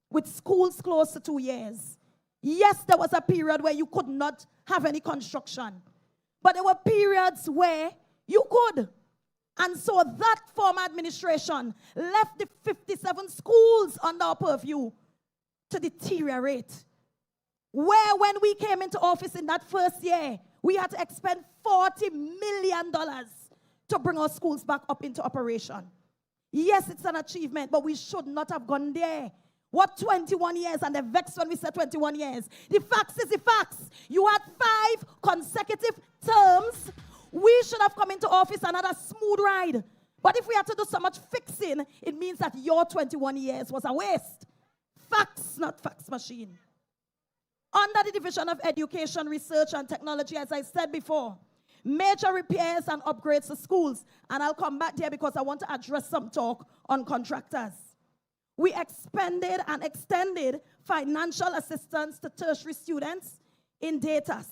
with schools closed to 2 years. Yes, there was a period where you could not have any construction. But there were periods where you could. And so that former administration left the 57 schools under our purview to deteriorate. Where when we came into office in that first year, we had to expend $40 million to bring our schools back up into operation. Yes, it's an achievement, but we should not have gone there. What 21 years? And the vex when we said 21 years. The facts is the facts. You had 5 consecutive terms. We should have come into office and had a smooth ride. But if we had to do so much fixing, it means that your 21 years was a waste. Facts, not fax machine. Under the Division of Education, Research, and Technology, as I said before, major repairs and upgrades to schools. And I'll come back there because I want to address some talk on contractors. We expanded and extended financial assistance to tertiary students in datas.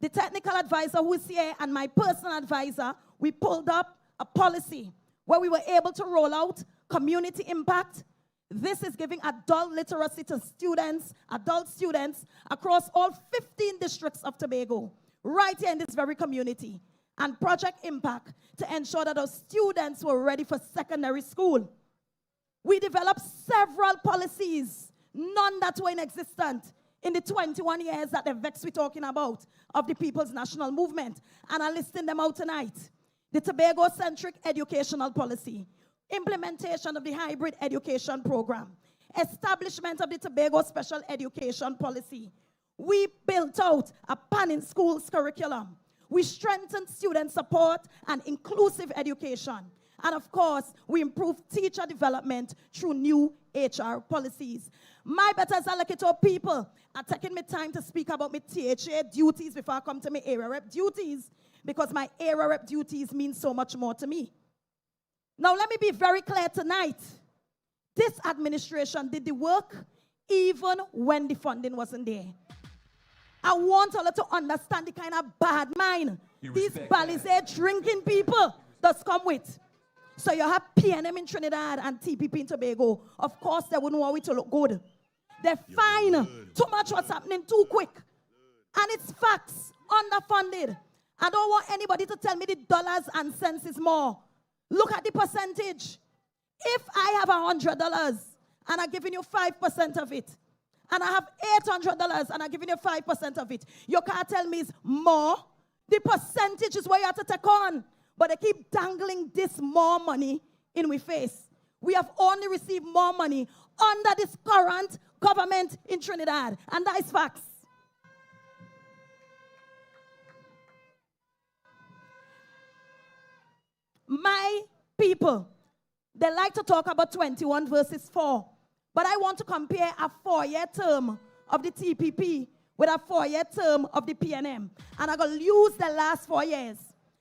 The technical advisor who is here and my personal advisor, we pulled up a policy where we were able to roll out community impact. This is giving adult literacy to students, adult students, across all 15 districts of Tobago, right here in this very community. And Project Impact to ensure that our students were ready for secondary school. We developed several policies, none that were inexistent in the 21 years that the vex we're talking about of the People's National Movement. And I'm listing them out tonight. The Tobago-centric educational policy, implementation of the hybrid education program, establishment of the Tobago special education policy. We built out a pan-in-schools curriculum. We strengthened student support and inclusive education. And of course, we improved teacher development through new HR policies. My Bethesda Coteaux people are taking me time to speak about my THA duties before I come to my area rep duties, because my area rep duties mean so much more to me. Now, let me be very clear tonight. This administration did the work even when the funding wasn't there. I want all of you to understand the kind of bad mind these Balizé drinking people does come with. So you have PNM in Trinidad and TPP in Tobago. Of course, they wouldn't want it to look good. They're fine. Too much what's happening too quick. And it's facts, underfunded. I don't want anybody to tell me the dollars and cents is more. Look at the percentage. If I have $100 and I'm giving you 5% of it, and I have $800 and I'm giving you 5% of it, you can't tell me it's more. The percentage is what you have to take on. But they keep dangling this more money in our face. We have only received more money under this current government in Trinidad. And that is facts. My people, they like to talk about 21 verses 4. But I want to compare a 4-year term of the TPP with a 4-year term of the PNM. And I'm going to use the last 4 years.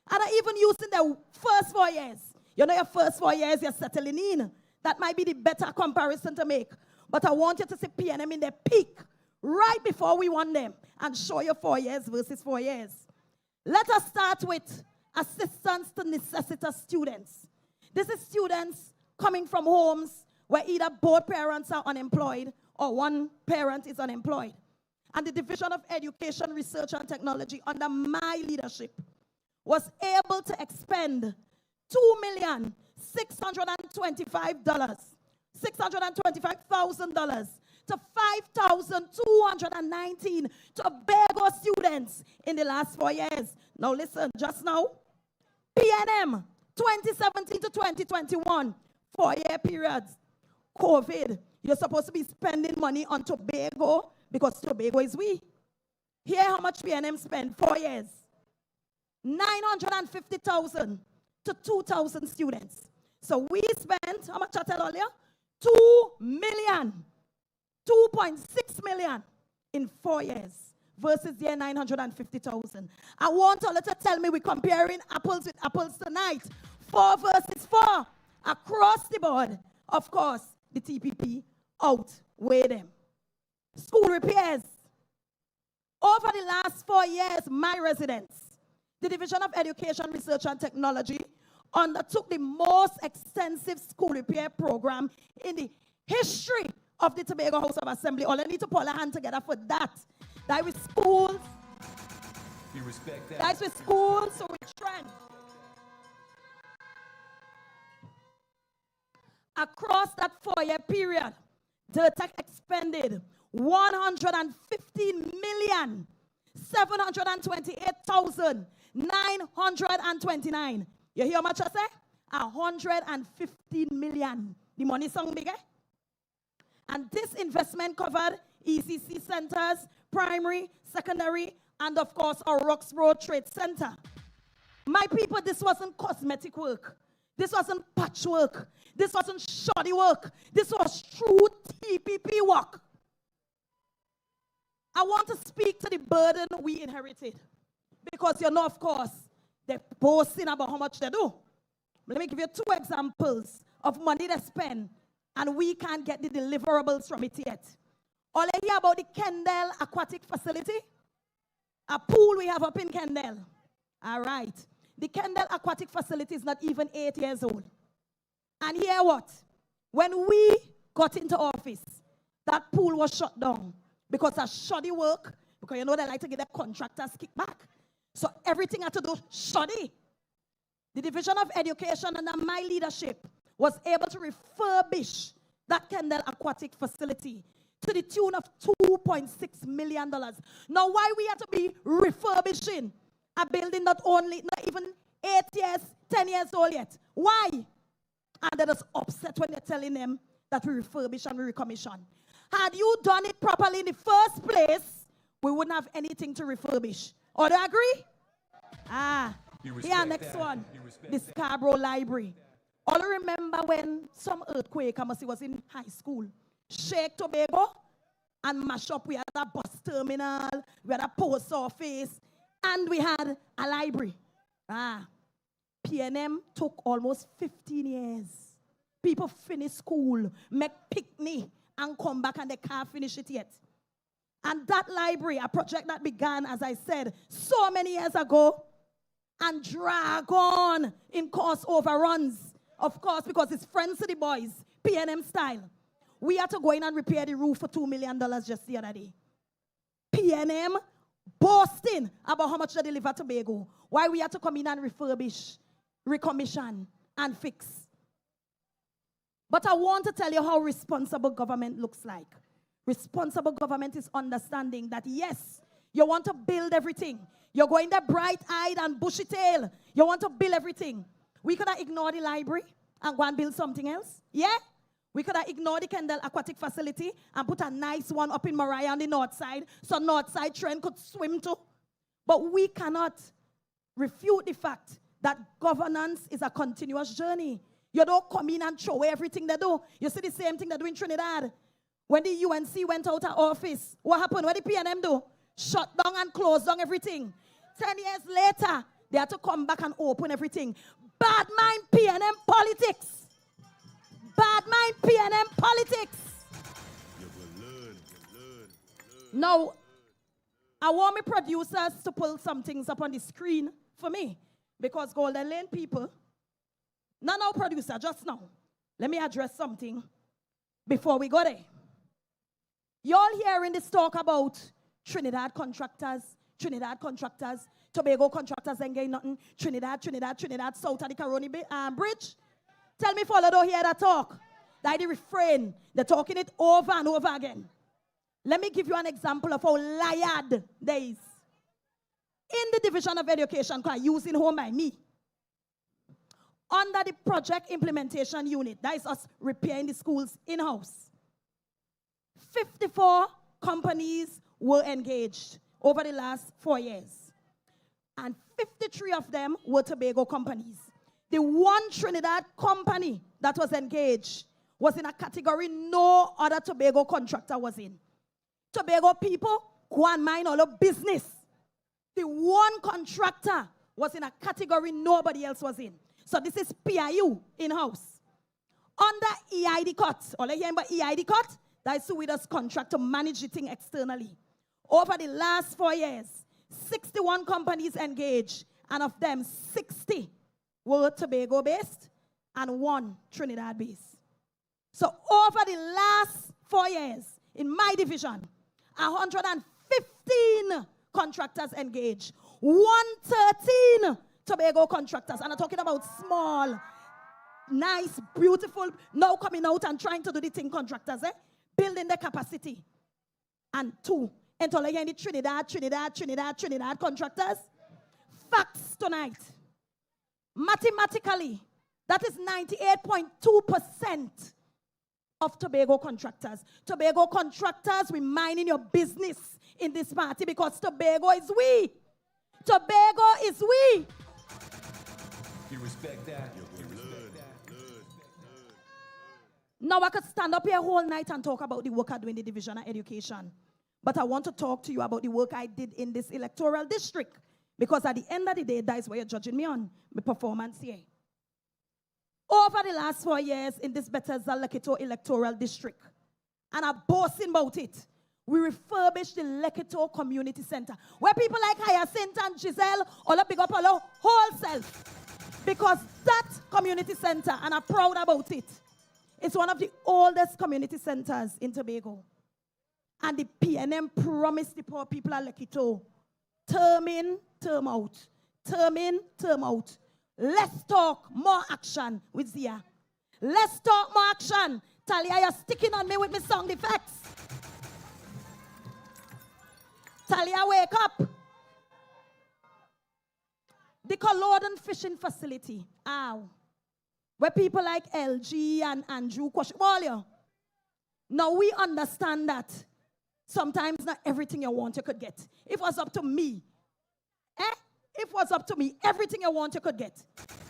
And I even using the first 4 years. You know, your first 4 years, you're settling in. That might be the better comparison to make. But I want you to see PNM in their peak right before we won them and show you 4 years versus 4 years. Let us start with assistance to necessitous students. This is students coming from homes where either both parents are unemployed or one parent is unemployed. And the Division of Education, Research and Technology under my leadership was able to expend $625,000 to 5,219 Tobago students in the last 4 years. Now listen, just now, PNM, 2017 to 2021, 4-year periods. COVID, you're supposed to be spending money on Tobago because Tobago is we. Here how much PNM spent, 4 years. 950,000 to 2,000 students. So we spent, how much I tell earlier? 2.6 million in 4 years versus their 950,000. I want all to tell me we're comparing apples with apples tonight. 4 versus 4 across the board. Of course, the TPP outweigh them. School repairs. Over the last 4 years, my residents, the Division of Education, Research and Technology undertook the most extensive school repair program in the history of the Tobago House of Assembly. All I need to pull a hand together for that. That with schools. We respect that. That's with schools, so we trend. Across that 4-year period, DIRTEC expended 115,728,929. You hear how much I say? 115 million. The money song big, eh? And this investment covered ECC centers, primary, secondary, and of course our Rocks Road Trade Center. My people, this wasn't cosmetic work. This wasn't patchwork. This wasn't shoddy work. This was true TPP work. I want to speak to the burden we inherited. Because you know, of course, they're boasting about how much they do. Let me give you 2 examples of money they spend, and we can't get the deliverables from it yet. All I hear about the Kendall Aquatic Facility, a pool we have up in Kendall. All right. The Kendall Aquatic Facility is not even 8 years old. And hear what? When we got into office, that pool was shut down because of shoddy work, because you know they like to get their contractors kickback. So everything had to do shoddy. The Division of Education under my leadership was able to refurbish that Kendall Aquatic Facility to the tune of $2.6 million. Now, why we had to be refurbishing a building not even 8 years, 10 years old yet? Why? And they're just upset when they're telling them that we refurbish and we recommission. Had you done it properly in the first place, we wouldn't have anything to refurbish. Or do you agree? Here, next one. The Scarborough Library. All I remember when some earthquake, I must say, was in high school. Shake Tobago and mash up. We had a bus terminal, we had a post office, and we had a library. PNM took almost 15 years. People finish school, make picnic, and come back and they can't finish it yet. And that library, a project that began, as I said, so many years ago, and drag on in cost overruns. Of course, because it's friends to the boys, PNM style. We had to go in and repair the roof for $2 million just the other day. PNM boasting about how much they deliver to Tobago. Why we had to come in and refurbish, recommission, and fix. But I want to tell you how responsible government looks like. Responsible government is understanding that, yes, you want to build everything. You're going there bright-eyed and bushy-tailed. You want to build everything. We could have ignored the library and go and build something else. Yeah? We could have ignored the Kendall Aquatic Facility and put a nice one up in Moriah on the north side so north side trend could swim to. But we cannot refute the fact that governance is a continuous journey. You don't come in and throw away everything they do. You see the same thing they do in Trinidad. When the UNC went out of office, what happened? What did PNM do? Shut down and close down everything. 10 years later, they had to come back and open everything. Bad mind PNM politics. Bad mind PNM politics. Now, I want my producers to pull some things up on the screen for me. Because Golden Lane people, no, producer, just now, let me address something before we go there. Y'all hearing this talk about Trinidad contractors, Tobago contractors ain't getting nothing, Trinidad, south of the Caroni Bridge. Tell me, follow, don't hear that talk. That the refrain, they're talking it over and over again. Let me give you an example of how lied there is. In the Division of Education, using home by me, under the project implementation unit, that is us repairing the schools in-house, 54 companies were engaged over the last 4 years. And 53 of them were Tobago companies. The one Trinidad company that was engaged was in a category no other Tobago contractor was in. Tobago people go and mind all of business. The one contractor was in a category nobody else was in. So this is PIU in-house. Under EID cut, all I hear about EID cut, that is with us contract to manage the thing externally. Over the last 4 years, 61 companies engaged, and of them, 60 were Tobago-based and 1 Trinidad-based. So over the last 4 years, in my division, 115 contractors engaged, 113 Tobago contractors, and I'm talking about small, nice, beautiful, now coming out and trying to do the thing contractors, building the capacity. And 2, the Trinidad contractors. Facts tonight. Mathematically, that is 98.2% of Tobago contractors. Tobago contractors, we minding your business in this party because Tobago is we. Tobago is we. You respect that? Now I could stand up here whole night and talk about the work I do in the Division of Education. But I want to talk to you about the work I did in this electoral district. Because at the end of the day, that is what you're judging me on, my performance here. Over the last 4 years in this Bethesda Coteaux electoral district, and I'm boasting about it, we refurbished the Coteaux Community Center, where people like Hyacinth and Giselle all up big up all whole self. Because that community center, and I'm proud about it, it's one of the oldest community centers in Tobago. And the PNM promised the poor people at Coteaux, term in, term out. Term in, term out. Let's talk, more action with Zia. Let's talk, more action. Talia, you're sticking on me with my sound effects. Talia, wake up. The Golden fishing facility. Ow. Where people like LG and Andrew Kwashibole. Now we understand that sometimes not everything you want you could get. If it was up to me, if it was up to me, everything you want you could get.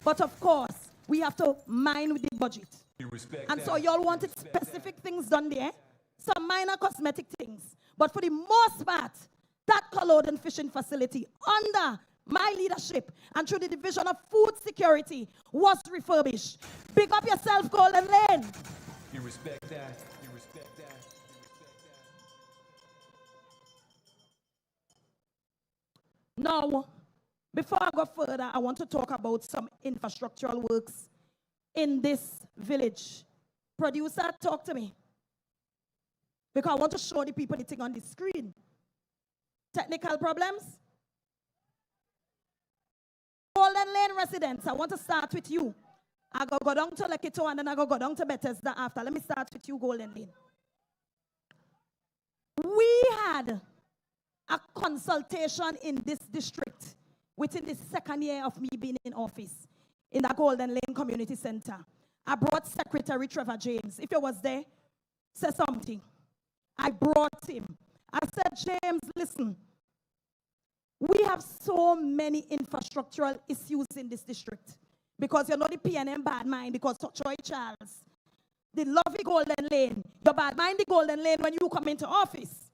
But of course, we have to mind with the budget. You respect and that? so y'all wanted specific things done there, some minor cosmetic things. But for the most part, that Golden fishing facility under my leadership and through the Division of Food Security was refurbished. Big up yourself, Golden Lane. You respect that? You respect that? Now, before I go further, I want to talk about some infrastructural works in this village. Producer, talk to me. Because I want to show the people the thing on the screen. Technical problems? Golden Lane residents, I want to start with you. I go down to Coteaux and then I go down to Bethesda after. Let me start with you, Golden Lane. We had a consultation in this district within the second year of me being in office in the Golden Lane Community Center. I brought Secretary Trevor James. If he was there, say something. I brought him. I said, James, listen, we have so many infrastructural issues in this district because you're not the PNM bad mind because Troy Charles, the lovely Golden Lane, you're bad mind the Golden Lane when you come into office.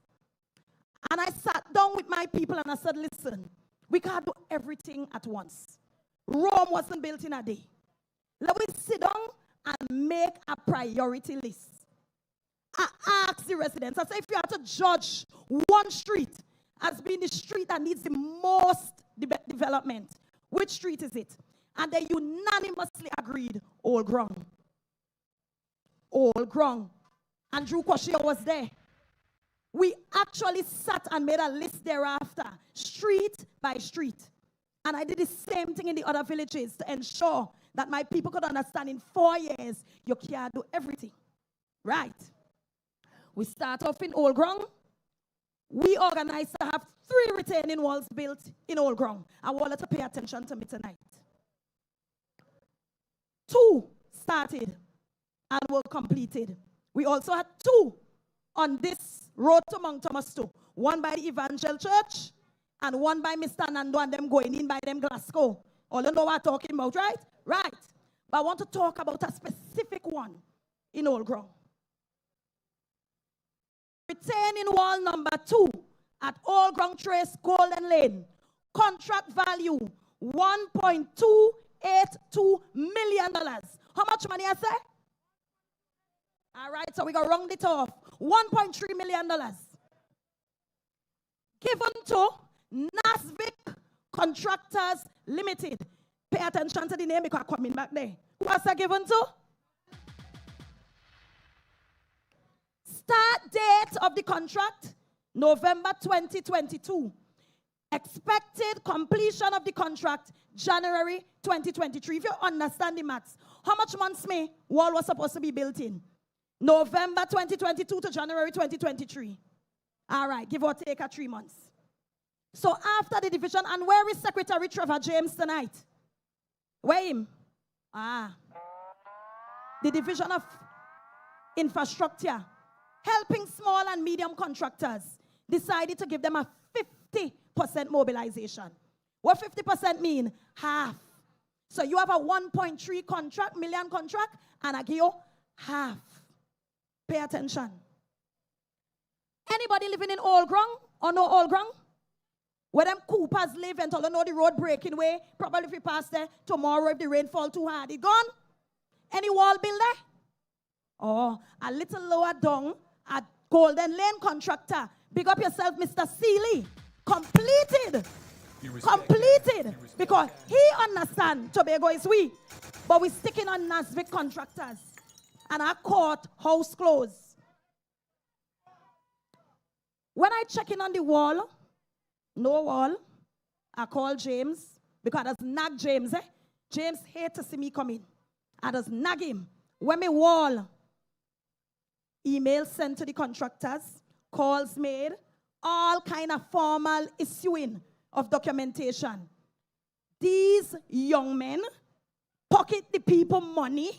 And I sat down with my people and I said, listen, we can't do everything at once. Rome wasn't built in a day. Let me sit down and make a priority list. I asked the residents, I said, if you had to judge one street as being the street that needs the most development, Which street is it? And they unanimously agreed, Old Ground. Old Ground. And Drew Koshio was there. We actually sat and made a list thereafter, street by street. And I did the same thing in the other villages to ensure that my people could understand in 4 years, you can't do everything. Right. We start off in Old Ground. We organized to have 3 retaining walls built in Old Ground. I want you to pay attention to me tonight. 2 started and were completed. We also had 2 on this road to Mount Thomas too. 1 by the Evangel Church and 1 by Mr. Nando and them going in by them Glasgow. All you know what I'm talking about, right? Right. But I want to talk about a specific one in Old Ground. Retaining wall number 2 at Old Ground Trace, Golden Lane. Contract value, $1.282 million. How much money I say? All right, so we got to round it off. $1.3 million. Given to Nasvik Contractors Limited. Pay attention to the name because I'm coming back there. Who was that given to? Start date of the contract, November 2022. Expected completion of the contract, January 2023. If you understand the maths, how much months may wall was supposed to be built in? November 2022 to January 2023. All right, give or take 3 months. So after the division, and where is Secretary Trevor James tonight? Where him? The Division of Infrastructure, helping small and medium contractors, decided to give them a 50% mobilization. What 50% mean? Half. So you have a 1.3 million contract, and I give you half. Pay attention. Anybody living in Old Ground or no Old Ground? Where them Coopers live and all you know the road breaking way, probably if you pass there tomorrow if the rain fall too hard, it gone? Any wall build there? Oh, a little lower down at Golden Lane Contractor. Big up yourself, Mr. Seeley. Completed. Completed. Because he understands Tobago is we. But we're sticking on Nasvik Contractors. And our court house closed. When I check in on the wall, no wall, I call James because I just nag James. James hate to see me come in. I just nag him. When me wall, email sent to the contractors, calls made, all kind of formal issuing of documentation. These young men pocket the people money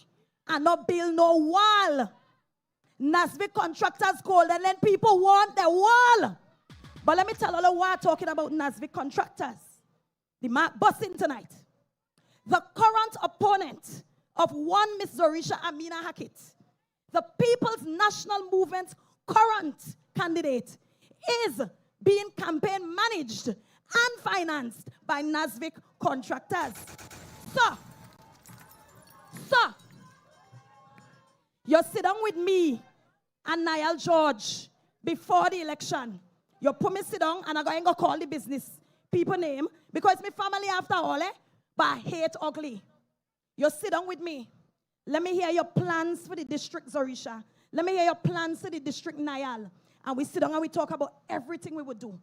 and not build no wall. Nasvik Contractors, Golden Lane people want the wall. But let me tell you why I'm talking about Nasvik Contractors. The mark busting tonight. The current opponent of one Miss Zorisha Hackett, the People's National Movement's current candidate, is being campaign managed and financed by Nasvik Contractors. So, you sit down with me and Niall George before the election. You put me sit down and I'm going to call the business people name because it's my family after all, but I hate ugly. You sit down with me. Let me hear your plans for the district, Zorisha. Let me hear your plans for the district, Niall. And we sit down and we talk about everything we would do.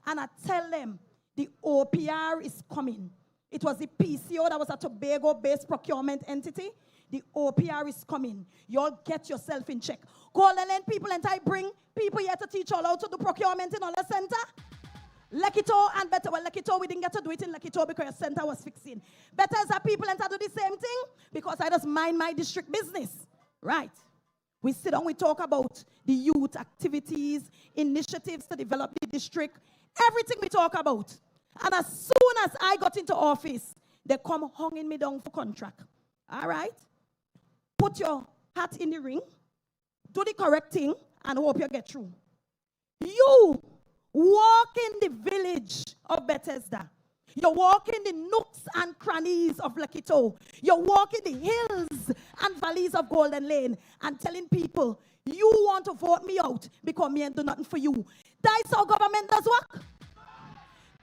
And I tell them the OPR is coming. It was the PCO that was a Tobago-based procurement entity. The OPR is coming. You all get yourself in check. Golden Lane people, and I bring people here to teach all how to do procurement in all the center. Lekito and Bethesda. Well, Lekito, we didn't get to do it in Lekito because your center was fixing. Bethesda people, and I do the same thing because I just mind my district business. Right. We sit down, we talk about the youth activities, initiatives to develop the district, everything we talk about. And as soon as I got into office, they come hanging me down for contract. All right? Put your hat in the ring, do the correct thing, and hope you get through. You walk in the village of Bethesda. You walk in the nooks and crannies of Coteaux. You walk in the hills and valleys of Golden Lane and telling people, you want to vote me out because me ain't do nothing for you. That's how government does work.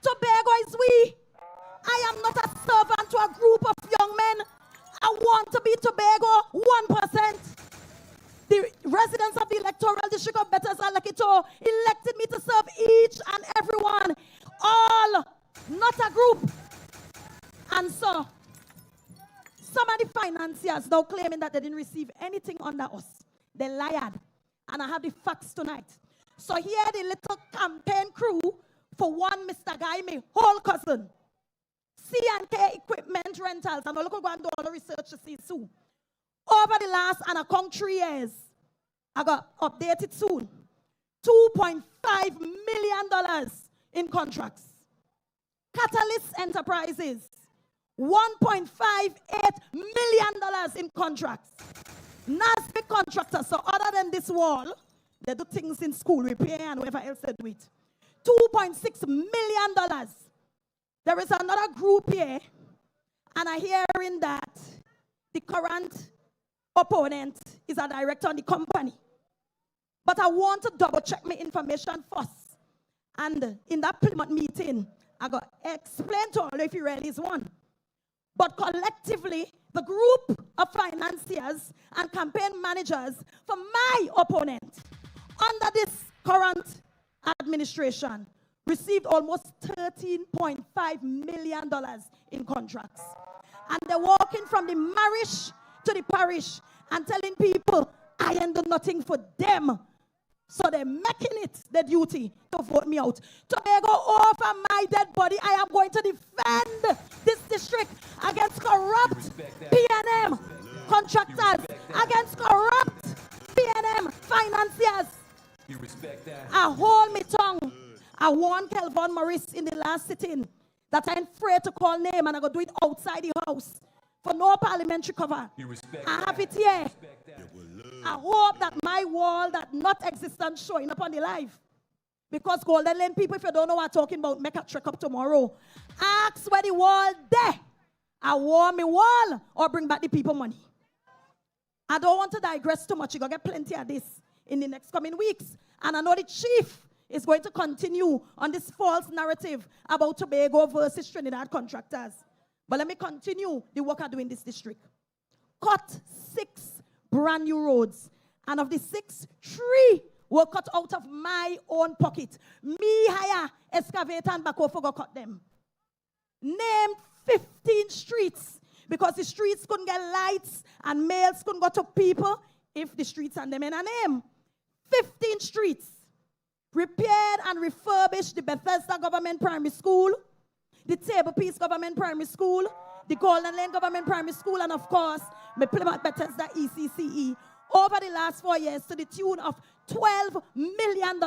Tobago is we. I am not a servant to a group of young men. I want to be Tobago 1%. The residents of the electoral district of Bethesda elected me to serve each and everyone. All, not a group. And so, some of the financiers now claiming that they didn't receive anything under us. They lied. And I have the facts tonight. So here the little campaign crew for one Mr. Guy, my whole cousin. C&K equipment rentals. And I'll go and do all the research to see soon. Over the last, and I come 3 years, I got updated soon. $2.5 million in contracts. Catalyst Enterprises, $1.58 million in contracts. NASBIC contractors, so other than this wall, they do things in school, repair, and whatever else they do it. $2.6 million. There is another group here, and I'm hearing that the current opponent is a director on the company. But I want to double check my information first. And in that Plymouth meeting, I got explained to all if he really is one. But collectively, the group of financiers and campaign managers for my opponent under this current administration received almost $13.5 million in contracts. And they're walking from the marish to the parish and telling people, I ain't do nothing for them. So they're making it their duty to vote me out. Tobago, over my dead body, I am going to defend this district against corrupt P&M contractors, against corrupt P&M financiers. You respect that? I hold my tongue. I warned Kelvin Morris in the last sitting that I'm afraid to call name and I'm going to do it outside the house for no parliamentary cover. You respect I that? have it here. Respect that? I hope that my wall that not existent showing up on the live. Because Golden Lane people, if you don't know what I'm talking about, make a trek up tomorrow. Ask where the wall there. I want me wall or bring back the people money. I don't want to digress too much. You're going to get plenty of this in the next coming weeks. And I know the chief is going to continue on this false narrative about Tobago versus Trinidad contractors. But let me continue the work I do in this district. Cut 6 brand new roads. And of the 6, 3 were cut out of my own pocket. Me hire excavator and backhoe for go cut them. Name 15 streets because the streets couldn't get lights and mails couldn't go to people if the streets and them in a name. 15 streets. Repaired and refurbished the Bethesda Government Primary School, the Table Peace Government Primary School, the Golden Lane Government Primary School, and of course, my Plymouth Bethesda ECCE over the last 4 years to the tune of $12 million.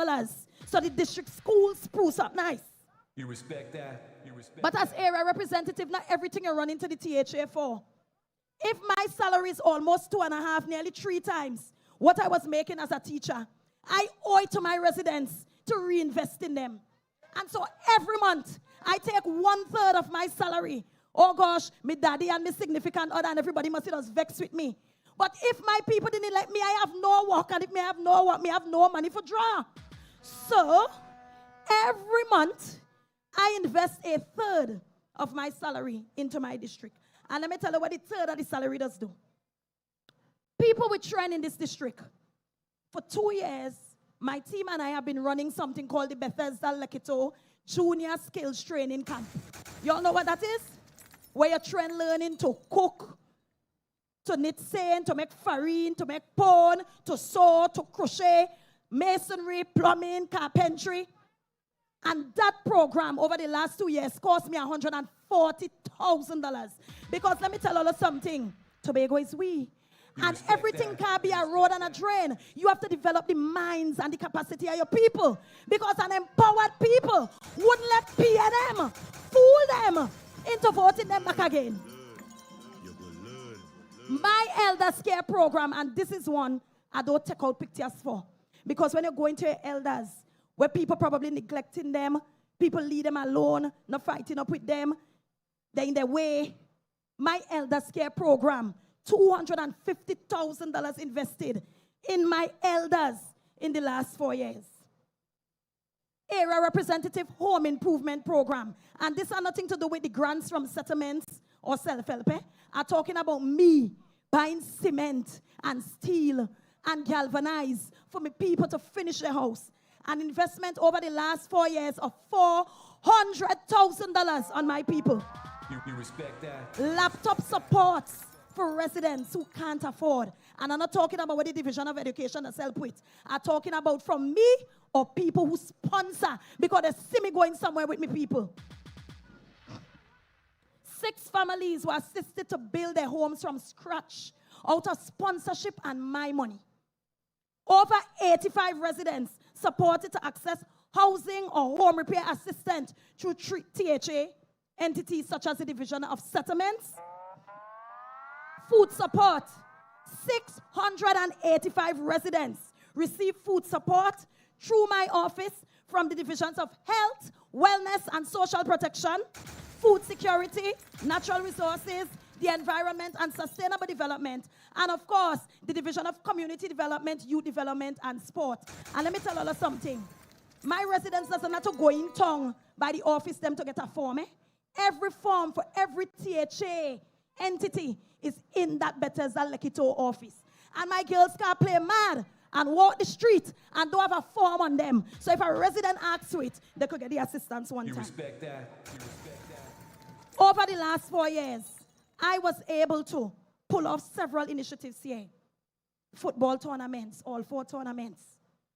So the district schools spruce up nice. You respect that? You respect But as that? area representative, not everything you run into the THA for. If my salary is almost 2.5, nearly 3 times what I was making as a teacher, I owe it to my residents to reinvest in them. And so every month, I take 1/3 of my salary. Oh gosh, my daddy and my significant other and everybody must just vex with me. But if my people didn't let me, I have no work. And if me have no work, me have no money for draw. So every month, I invest 1/3 of my salary into my district. And let me tell you what the 1/3 of the salary does do. People with trend in this district. For 2 years, my team and I have been running something called the Bethesda Coteaux Junior Skills Training Camp. You all know what that is? Where you train learning to cook, to knit seam, to make farine, to make pone, to sew, to crochet, masonry, plumbing, carpentry. And that program over the last 2 years cost me $140,000. Because let me tell you something, Tobago is we. And everything can't be a road and a drain. You have to develop the minds and the capacity of your people. Because an empowered people wouldn't let P&M fool them into voting them back again. My Elders Care program, and this is one I don't take out pictures for. Because when you're going to your elders, where people probably neglecting them, people leave them alone, not fighting up with them, they're in their way. My Elders Care program, $250,000 invested in my elders in the last 4 years. area representative home improvement program. And this has nothing to do with the grants from settlements or self-help. I'm talking about me buying cement and steel and galvanize for me people to finish their house. An investment over the last 4 years of $400,000 on my people. You respect that? Laptop supports for residents who can't afford. And I'm not talking about what the Division of Education has helped with. I'm talking about from me or people who sponsor because they see me going somewhere with me people. 6 families were assisted to build their homes from scratch out of sponsorship and my money. Over 85 residents supported to access housing or home repair assistance through THA entities such as the Division of Settlements. Food support. 685 residents receive food support through my office from the divisions of health, wellness, and social protection, food security, natural resources, the environment and sustainable development, and of course, the division of community development, youth development, and sport. And let me tell you something. My residents doesn't have to go in town by the office them to get a form. Every form for every THA entity is in that Bethesda Coteaux office. And my girls can play mad and walk the street and don't have a form on them. So if a resident asks for it, they could get the assistance one time. You respect that? You respect that? Over the last 4 years, I was able to pull off several initiatives here. Football tournaments, all 4 tournaments,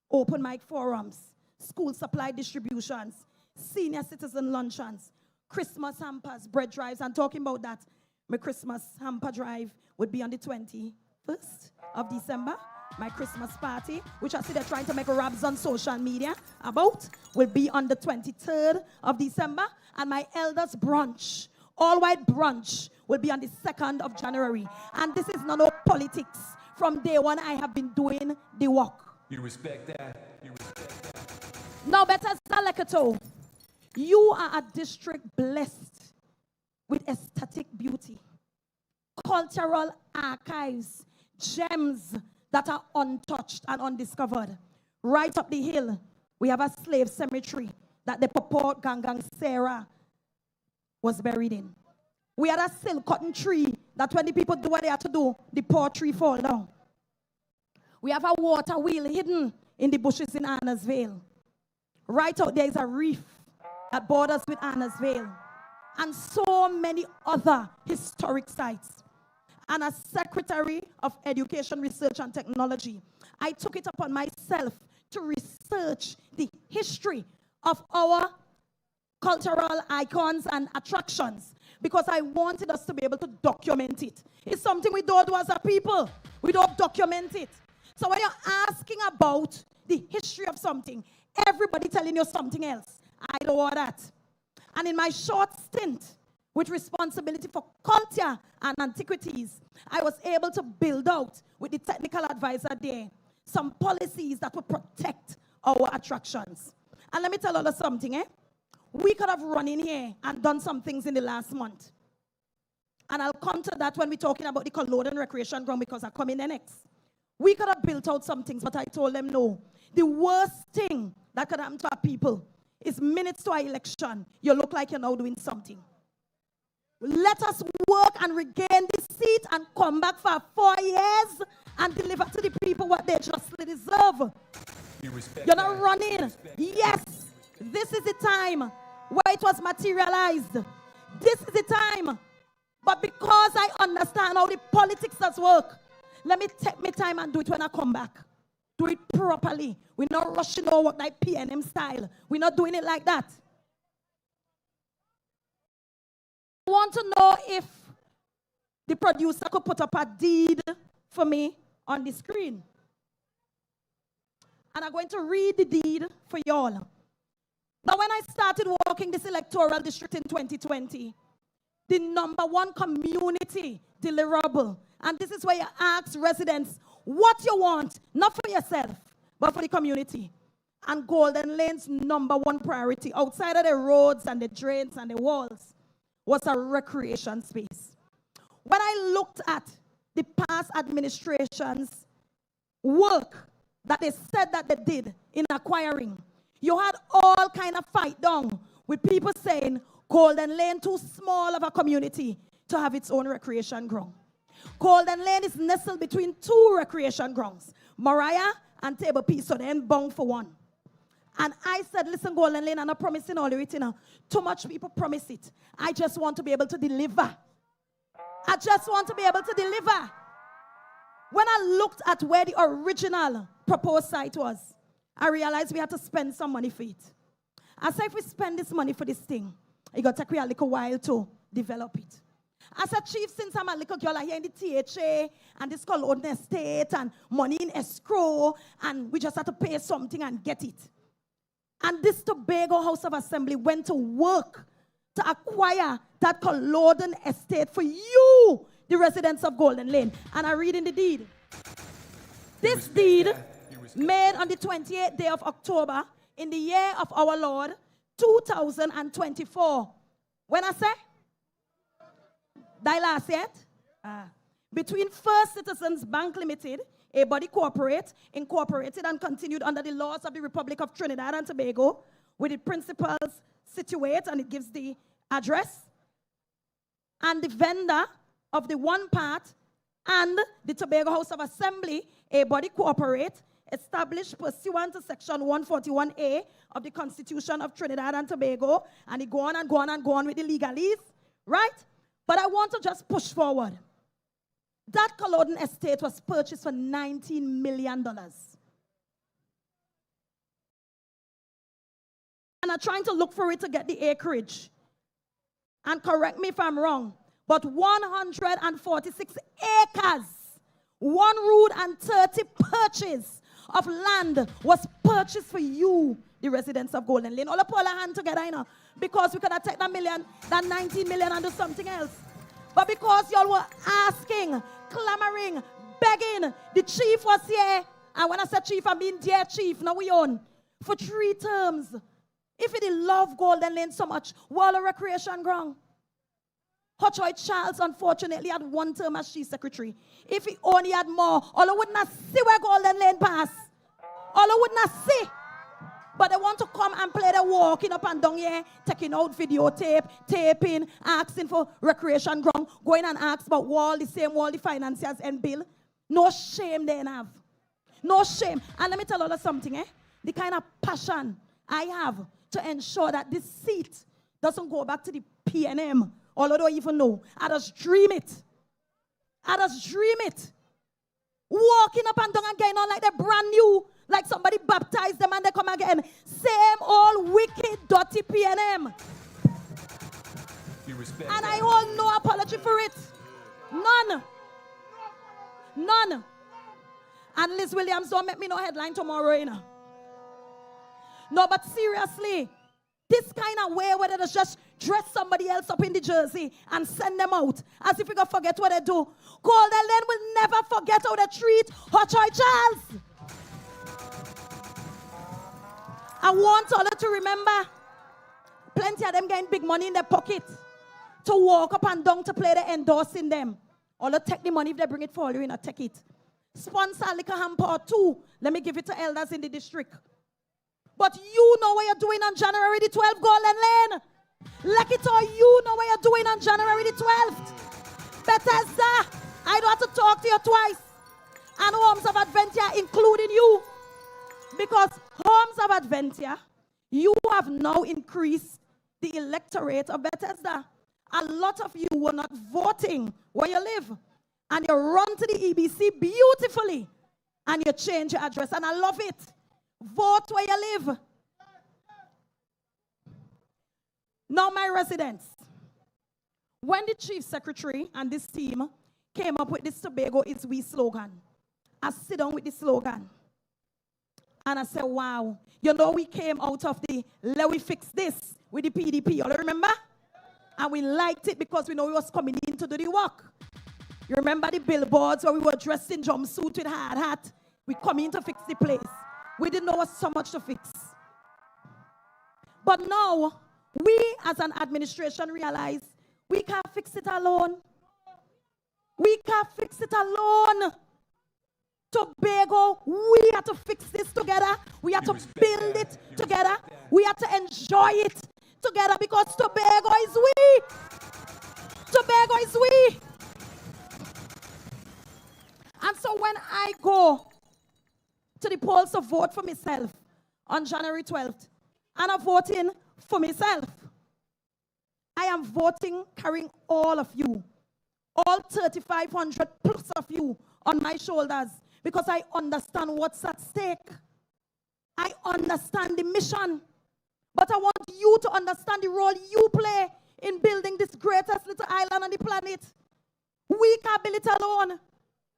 open mic forums, school supply distributions, senior citizen luncheons, Christmas hampers, bread drives. I'm talking about that. My Christmas hamper drive would be on the 21st of December. My Christmas party, which I see they're trying to make rabs on social media about, will be on the 23rd of December. And my elders brunch, all-white brunch, will be on the 2nd of January. And this is no politics. From day one, I have been doing the work. You respect that? You respect that? Now, Bethesda Coteaux, you are a district blessed with aesthetic beauty, cultural archives, gems that are untouched and undiscovered. Right up the hill, we have a slave cemetery that the purport Gangang Sarah was buried in. We had a silk cotton tree that when the people do what they have to do, the poor tree fall down. We have a water wheel hidden in the bushes in Anna's Vale. Right out there is a reef that borders with Anna's Vale. And so many other historic sites. And as Secretary of Education, Research and Technology, I took it upon myself to research the history of our cultural icons and attractions because I wanted us to be able to document it. It's something we don't do as a people. We don't document it. So when you're asking about the history of something, everybody telling you something else. I don't want that. And in my short stint with responsibility for culture and antiquities, I was able to build out with the technical advisor there some policies that would protect our attractions. And let me tell you something, we could have run in here and done some things in the last month. And I'll come to that when we're talking about the Golden Recreation Ground because I come in next. We could have built out some things, but I told them no. The worst thing that could happen to our people is minutes to our election, you look like you're now doing something. Let us work and regain this seat and come back for 4 years and deliver to the people what they justly deserve. You're not running. Yes, this is the time where it was materialized. This is the time. But because I understand how the politics does work, let me take my time and do it when I come back. Do it properly. We're not rushing our work like PNM style. We're not doing it like that. I want to know if the producer could put up a deed for me on the screen. And I'm going to read the deed for y'all. Now, when I started working this electoral district in 2020, the #1 community deliverable, and this is where you ask residents what you want, not for yourself, but for the community. And Golden Lane's #1 priority, outside of the roads and the drains and the walls, was a recreation space. When I looked at the past administration's work that they said that they did in acquiring, You had all kind of fight down with people saying Golden Lane too small of a community to have its own recreation ground. Golden Lane is nestled between two recreation grounds, Moriah and TPP, so they're bound for one. And I said, listen, Golden Lane, I'm not promising all of it, you know. Too much people promise it. I just want to be able to deliver. I just want to be able to deliver. When I looked at where the original proposed site was, I realized we had to spend some money for it. I said, if we spend this money for this thing, it got to take a little while to develop it. I said, Chief, since I'm a little girl, I hear in the THA and this Golden Estate and money in escrow, and we just had to pay something and get it. And this Tobago House of Assembly went to work to acquire that Golden Estate for you, the residents of Golden Lane. And I read in the deed. This deed, made on the 28th day of October, in the year of our Lord, 2024. When I say? Die last yet? Between First Citizens Bank Limited, a body corporate, incorporated and continued under the laws of the Republic of Trinidad and Tobago, with the principals situate, and it gives the address, and the vendor of the one part, and the Tobago House of Assembly, a body corporate, established pursuant to Section 141A of the Constitution of Trinidad and Tobago, and it go on and go on and go on with the legalese, right? But I want to just push forward. That Golden Estate was purchased for $19 million. And I'm trying to look for it to get the acreage. And correct me if I'm wrong, but 146 acres, 130 purchase of land was purchased for you, the residents of Golden Lane. All up our hand together, you know, because we could have taken that 19 million and do something else. But because y'all were asking, clamoring, begging, the chief was here. And when I said chief, I mean dear chief, now we own. For 3 terms. If he didn't love Golden Lane so much, what a recreation ground. Coteaux Charles, unfortunately, had 1 term as chief secretary. If he only had more, all would not see where Golden Lane pass. All would not see. But they want to come and play the walking up and down here, taking out videotape, taping, asking for recreation ground, going and ask about the same wall the financiers and bill. No shame they have. No shame. And let me tell you something, the kind of passion I have to ensure that this seat doesn't go back to the PNM. All I don't even know. I just dream it. I just dream it. Walking up and down and getting on like they're brand new. Like somebody baptized them and they come again. Same old wicked, dirty PNM. And I hold no apology for it. None. None. And Liz Williams don't make me no headline tomorrow, you know. No, but seriously, this kind of way where they just dress somebody else up in the jersey and send them out as if we gonna forget what they do. Golden Lane will never forget how they treat Coteaux Charles. I want all of to remember, plenty of them getting big money in their pocket to walk up and down to play the endorsing them. All of take the money if they bring it for you, you know, take it. Sponsor liquor hamper too. Let me give it to elders in the district. But you know what you're doing on January the 12th, Golden Lane. Like it or you know what you're doing on January the 12th. Bethesda, I don't have to talk to you twice. And Homes of Adventure, including you. Because Homes of Adventure, you have now increased the electorate of Bethesda. A lot of you were not voting where you live. And you run to the EBC beautifully. And you change your address. And I love it. Vote where you live. Now, my residents, when the chief secretary and this team came up with this Tobago is we slogan, I sit down with the slogan. And I said, wow, you know, we came out of the let we fix this with the PDP. You all remember? And we liked it because we know we was coming in to do the work. You remember the billboards where we were dressed in jumpsuit with hard hat? We come in to fix the place. We didn't know so much to fix. But now, we as an administration realize we can't fix it alone. We can't fix it alone. Tobago, we have to fix this together. We have to build it together. We have to enjoy it together because Tobago is we. Tobago is we. And so when I go to the polls to vote for myself on January 12th, and I'm voting for myself, I am voting carrying all of you, all 3,500 plus of you on my shoulders, because I understand what's at stake. I understand the mission, but I want you to understand the role you play in building this greatest little island on the planet. We can't build it alone.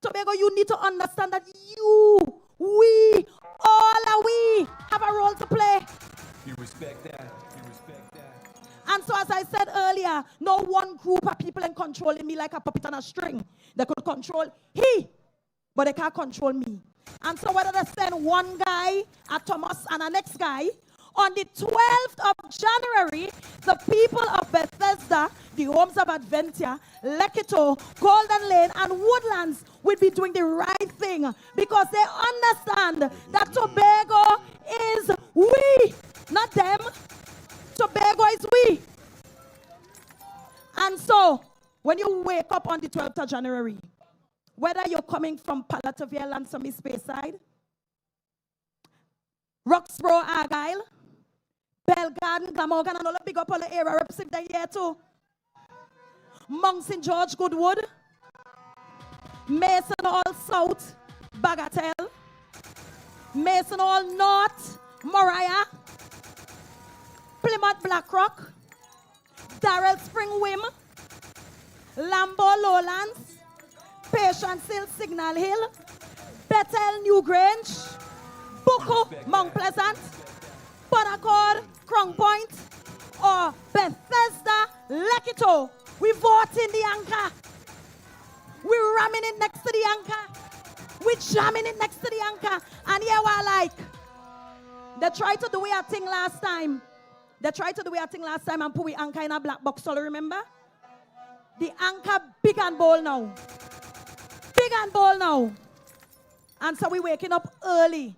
Tobago, you need to understand that you, we, all are we, have a role to play. You respect that. You respect that. And so as I said earlier, no one group of people in controlling me like a puppet on a string. They could control he, but they can't control me. And so whether they send one guy, a Thomas, and a next guy, on the 12th of January, the people of Bethesda, the homes of Adventia, Coteaux, Golden Lane, and Woodlands will be doing the right thing because they understand that Tobago is we, not them. Tobago is we. And so, when you wake up on the 12th of January, whether you're coming from Parlatuvier, Lansomi, Speyside, Roxborough, Argyle, Belgarden, Glamorgan, and all the big up all the area represented here too. Mount St. George, Goodwood, Mason Hall South, Bagatelle, Mason Hall North, Moriah, Plymouth, Blackrock, Darrell Spring, Wim, Lambo, Lowlands, Patience Hill, Signal Hill, Bethel, Newgrange, Bucko, Mount Pleasant, Bonaccord, Crown Point, or Bethesda, Coteaux. We vote in the anchor. We ramming it next to the anchor. We jamming it next to the anchor. And here we're like, they tried to do a thing last time. They tried to do a thing last time and put the anchor in a black box. So remember? The anchor big and bold now. Big and bold now. And so we're waking up early.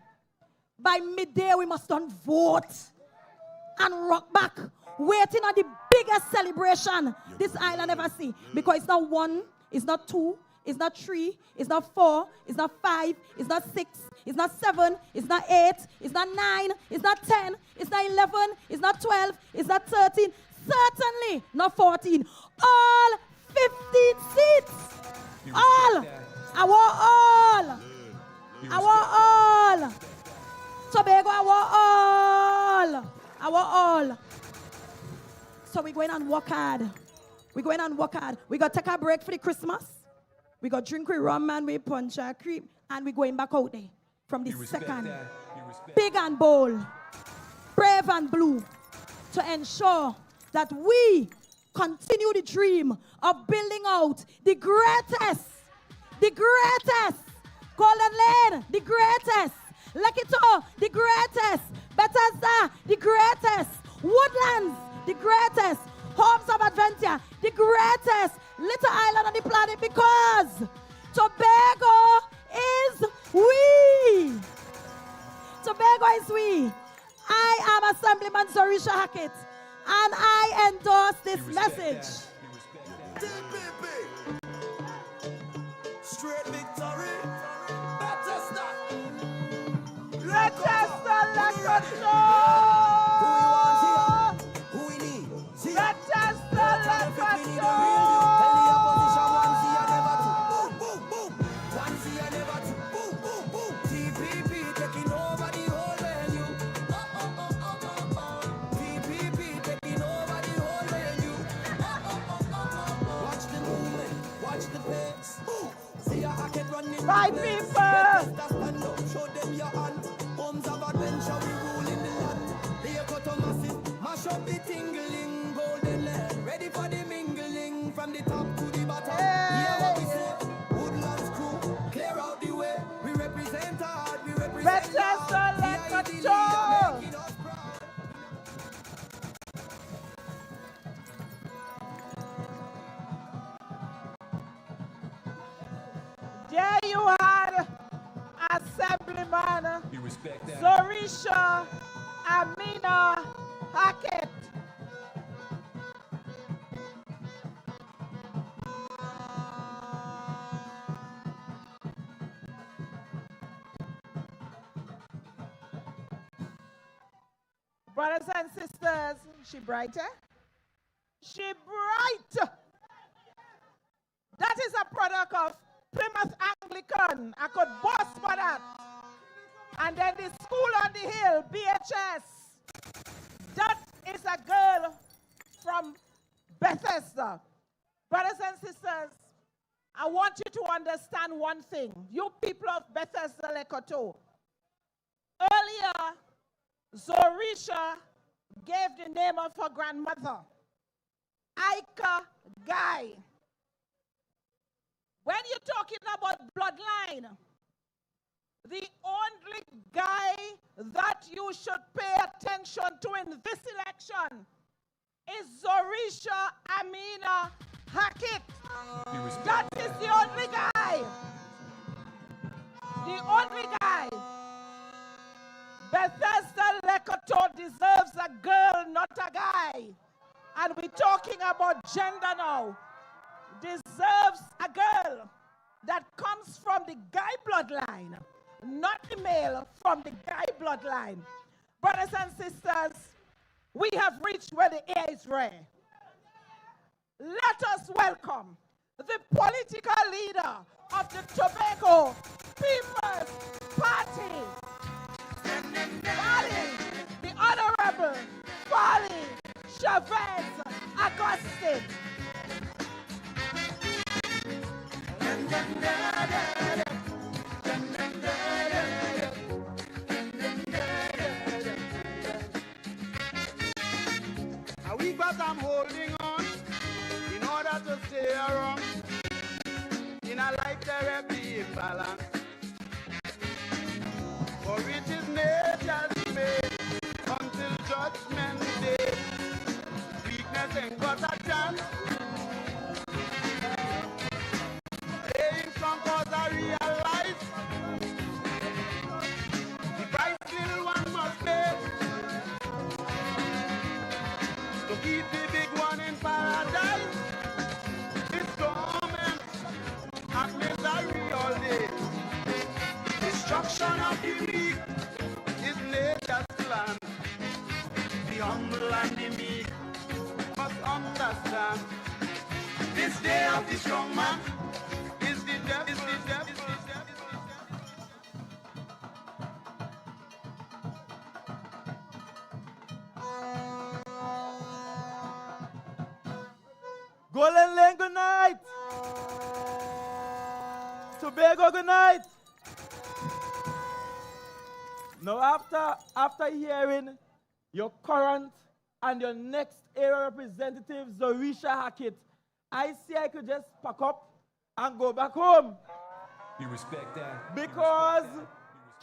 By midday, we must done vote and rock back, waiting on the biggest celebration this island ever see. Because it's not 1, it's not 2, it's not 3, it's not 4, it's not 5, it's not 6, it's not 7, it's not 8, it's not 9, it's not 10, it's not 11, it's not 12, it's not 13, certainly not 14. All 15 seats. All. I want all. I want all. Tobago, I want all. I want all. So we're going and work hard. We're going and work hard. We got to take a break for the Christmas. We got drink with rum and we punch our cream. And we're going back out there from the second. Big and bold. Brave and blue. To ensure that we continue the dream of building out the greatest Golden Lane, the greatest, Coteaux, the greatest, Bethesda, the greatest, Woodlands, the greatest, Homes of Adventure, the greatest little island on the planet, because Tobago is we. Tobago is we. I am Assemblyman Zorisha Hackett, and I endorse this message. TPP. Straight victory. Bethesda. Bethesda, Who we want here? Who we need? See ya. Bethesda, Tell the opposition one see ya never two. Boom, boom, boom. One see ya never two. Boom, boom, boom. TPP taking over the whole venue. TPP taking over the whole venue. Watch the movement. Watch the pace. See ya Hackett running. My people. Bethesda stand up. Show them your hand. Homes of Adventure, we rule in the land. The Coteaux massive, mash up the tingling, Golden Lane, ready for the mingling, from the top to the bottom. Hear what we say, Woodlands crew, clear out the way. We represent hard, we represent Bethesda, Coteaux. Making us proud. There you are, Assemblyman You respect that. Zorisha Zorisha Hackett. Brothers and sisters, she brighter? She bright. That is a product of Plymouth Anglican. I could boast for that. And then the school on the hill, BHS. That is a girl from Bethesda. Brothers and sisters, I want you to understand one thing. You people of Bethesda, Coteaux. Earlier, Zorisha gave the name of her grandmother, Ika Guy. When you're talking about bloodline, the only guy that you should pay attention to in this election is Zorisha Hackett. That is the only guy. The only guy. Bethesda Coteaux deserves a girl, not a guy. And we're talking about gender now. Deserves a girl that comes from the guy bloodline, not the male from the guy bloodline. Brothers and sisters, we have reached where the air is rare. Let us welcome the political leader of the Tobago People's Party, Farley, the Honorable Farley Chavez Augustine. A week but I'm holding on in order to stay around in a life therapy balance. For it is nature's made until judgment day. Weakness ain't got a chance. Playing some cause I realize the price little one must pay to keep the big one in paradise. It's torment and misery all day. Destruction of the weak is nature's plan. The humble and the meek must understand. This day of the strong man is the death, is the death, is the death, is the death. Golden Lane, good night. Tobago, good night. Now, after hearing your current and your next era representative, Zorisha Hackett, I see I could just pack up and go back home. You respect that? Because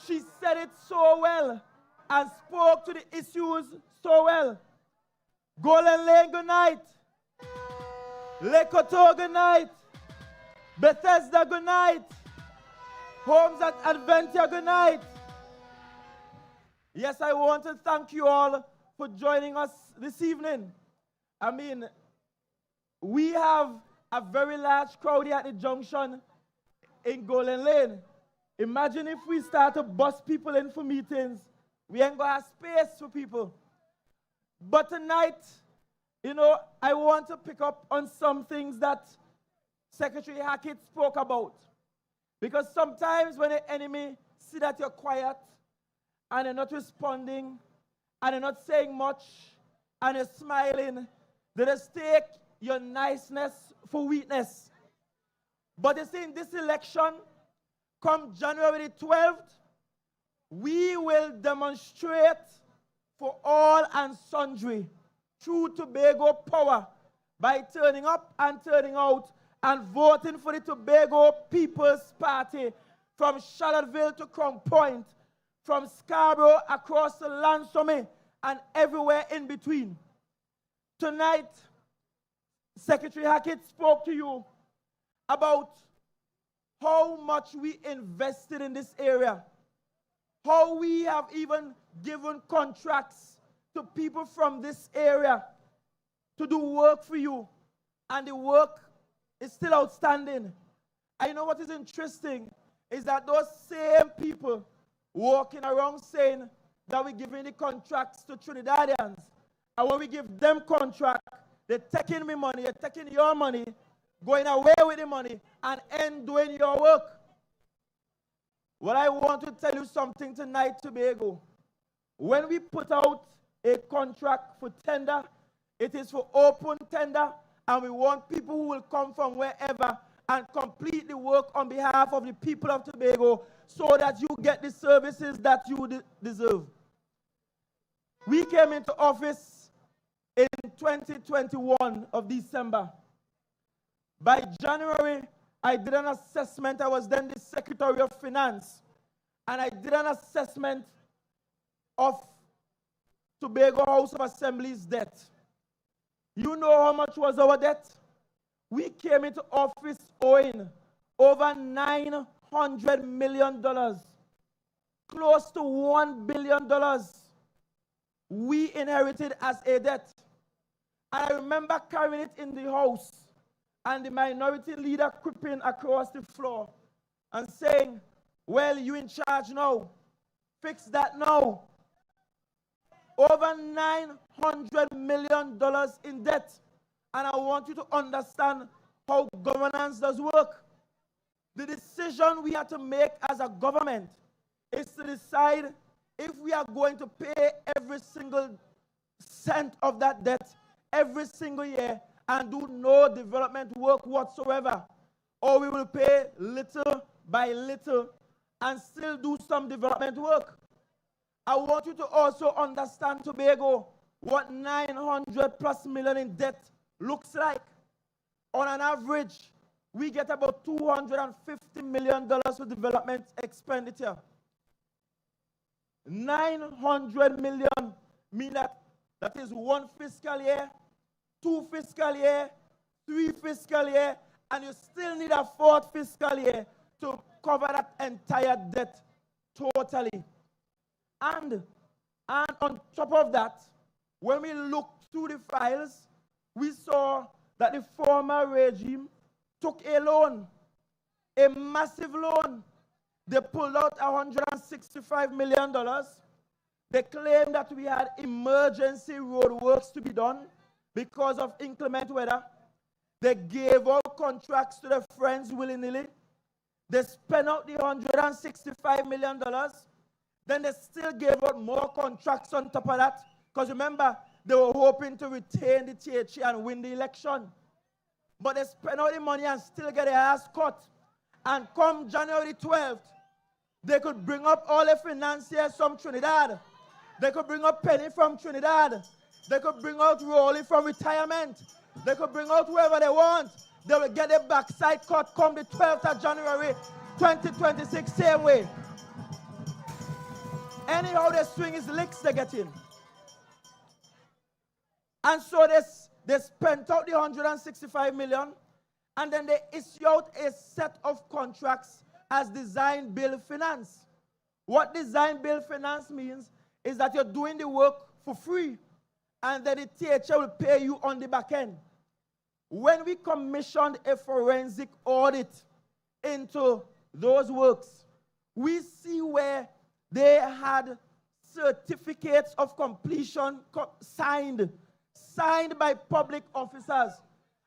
she said it so well and spoke to the issues so well. Golden Lane, good night. Coteaux, good night. Bethesda, good night. Homes at Adventure, good night. Yes, I want to thank you all for joining us this evening. I mean, we have a very large crowd here at the junction in Golden Lane. Imagine if we start to bus people in for meetings. We ain't going to have space for people. But tonight, you know, I want to pick up on some things that Secretary Hackett spoke about. Because sometimes when the enemy see that you're quiet and you're not responding and you're not saying much and you're smiling, they just take your niceness for weakness. But you see, in this election, come January the 12th, we will demonstrate for all and sundry true Tobago power by turning up and turning out and voting for the Tobago People's Party from Charlottesville to Crown Point, from Scarborough across the land from me and everywhere in between. Tonight, Secretary Hackett spoke to you about how much we invested in this area, how we have even given contracts to people from this area to do work for you, and the work is still outstanding. And you know what is interesting is that those same people walking around saying that we're giving the contracts to Trinidadians, and when we give them contract, they're taking me money, they're taking your money, going away with the money, and end doing your work. Well, I want to tell you something tonight, Tobago. When we put out a contract for tender, it is for open tender, and we want people who will come from wherever and complete the work on behalf of the people of Tobago so that you get the services that you deserve. We came into office in 2021 of December. By January, I did an assessment. I was then the Secretary of Finance, and I did an assessment of Tobago House of Assembly's debt. You know how much was our debt? We came into office owing over $900 million, close to $1 billion. We inherited as a debt. And I remember carrying it in the house, and the minority leader creeping across the floor and saying, well, you in charge now. Fix that now. Over $900 million in debt. And I want you to understand how governance does work. The decision we have to make as a government is to decide if we are going to pay every single cent of that debt every single year and do no development work whatsoever, or we will pay little by little and still do some development work. I want you to also understand, Tobago, what 900 plus million in debt looks like. On an average, we get about $250 million for development expenditure. 900 million mean that is 1 fiscal year, 2 fiscal year, 3 fiscal year, and you still need a 4th fiscal year to cover that entire debt totally. And on top of that, when we looked through the files, we saw that the former regime took a loan, a massive loan. They pulled out $165 million. They claimed that we had emergency road works to be done because of inclement weather. They gave out contracts to their friends willy-nilly. They spent out the $165 million. Then they still gave out more contracts on top of that. Because remember, they were hoping to retain the THC and win the election. But they spent all the money and still get their ass cut. And come January 12th, they could bring up all the financiers from Trinidad. They could bring up Penny from Trinidad. They could bring out Rowley from retirement. They could bring out whoever they want. They will get their backside cut come the 12th of January 2026, same way. Anyhow, they swing his licks they get in. And so they spent out the $165 million, and then they issue out a set of contracts as design build finance. What design build finance means is that you're doing the work for free, and then the THA will pay you on the back end. When we commissioned a forensic audit into those works, we see where they had certificates of completion signed by public officers.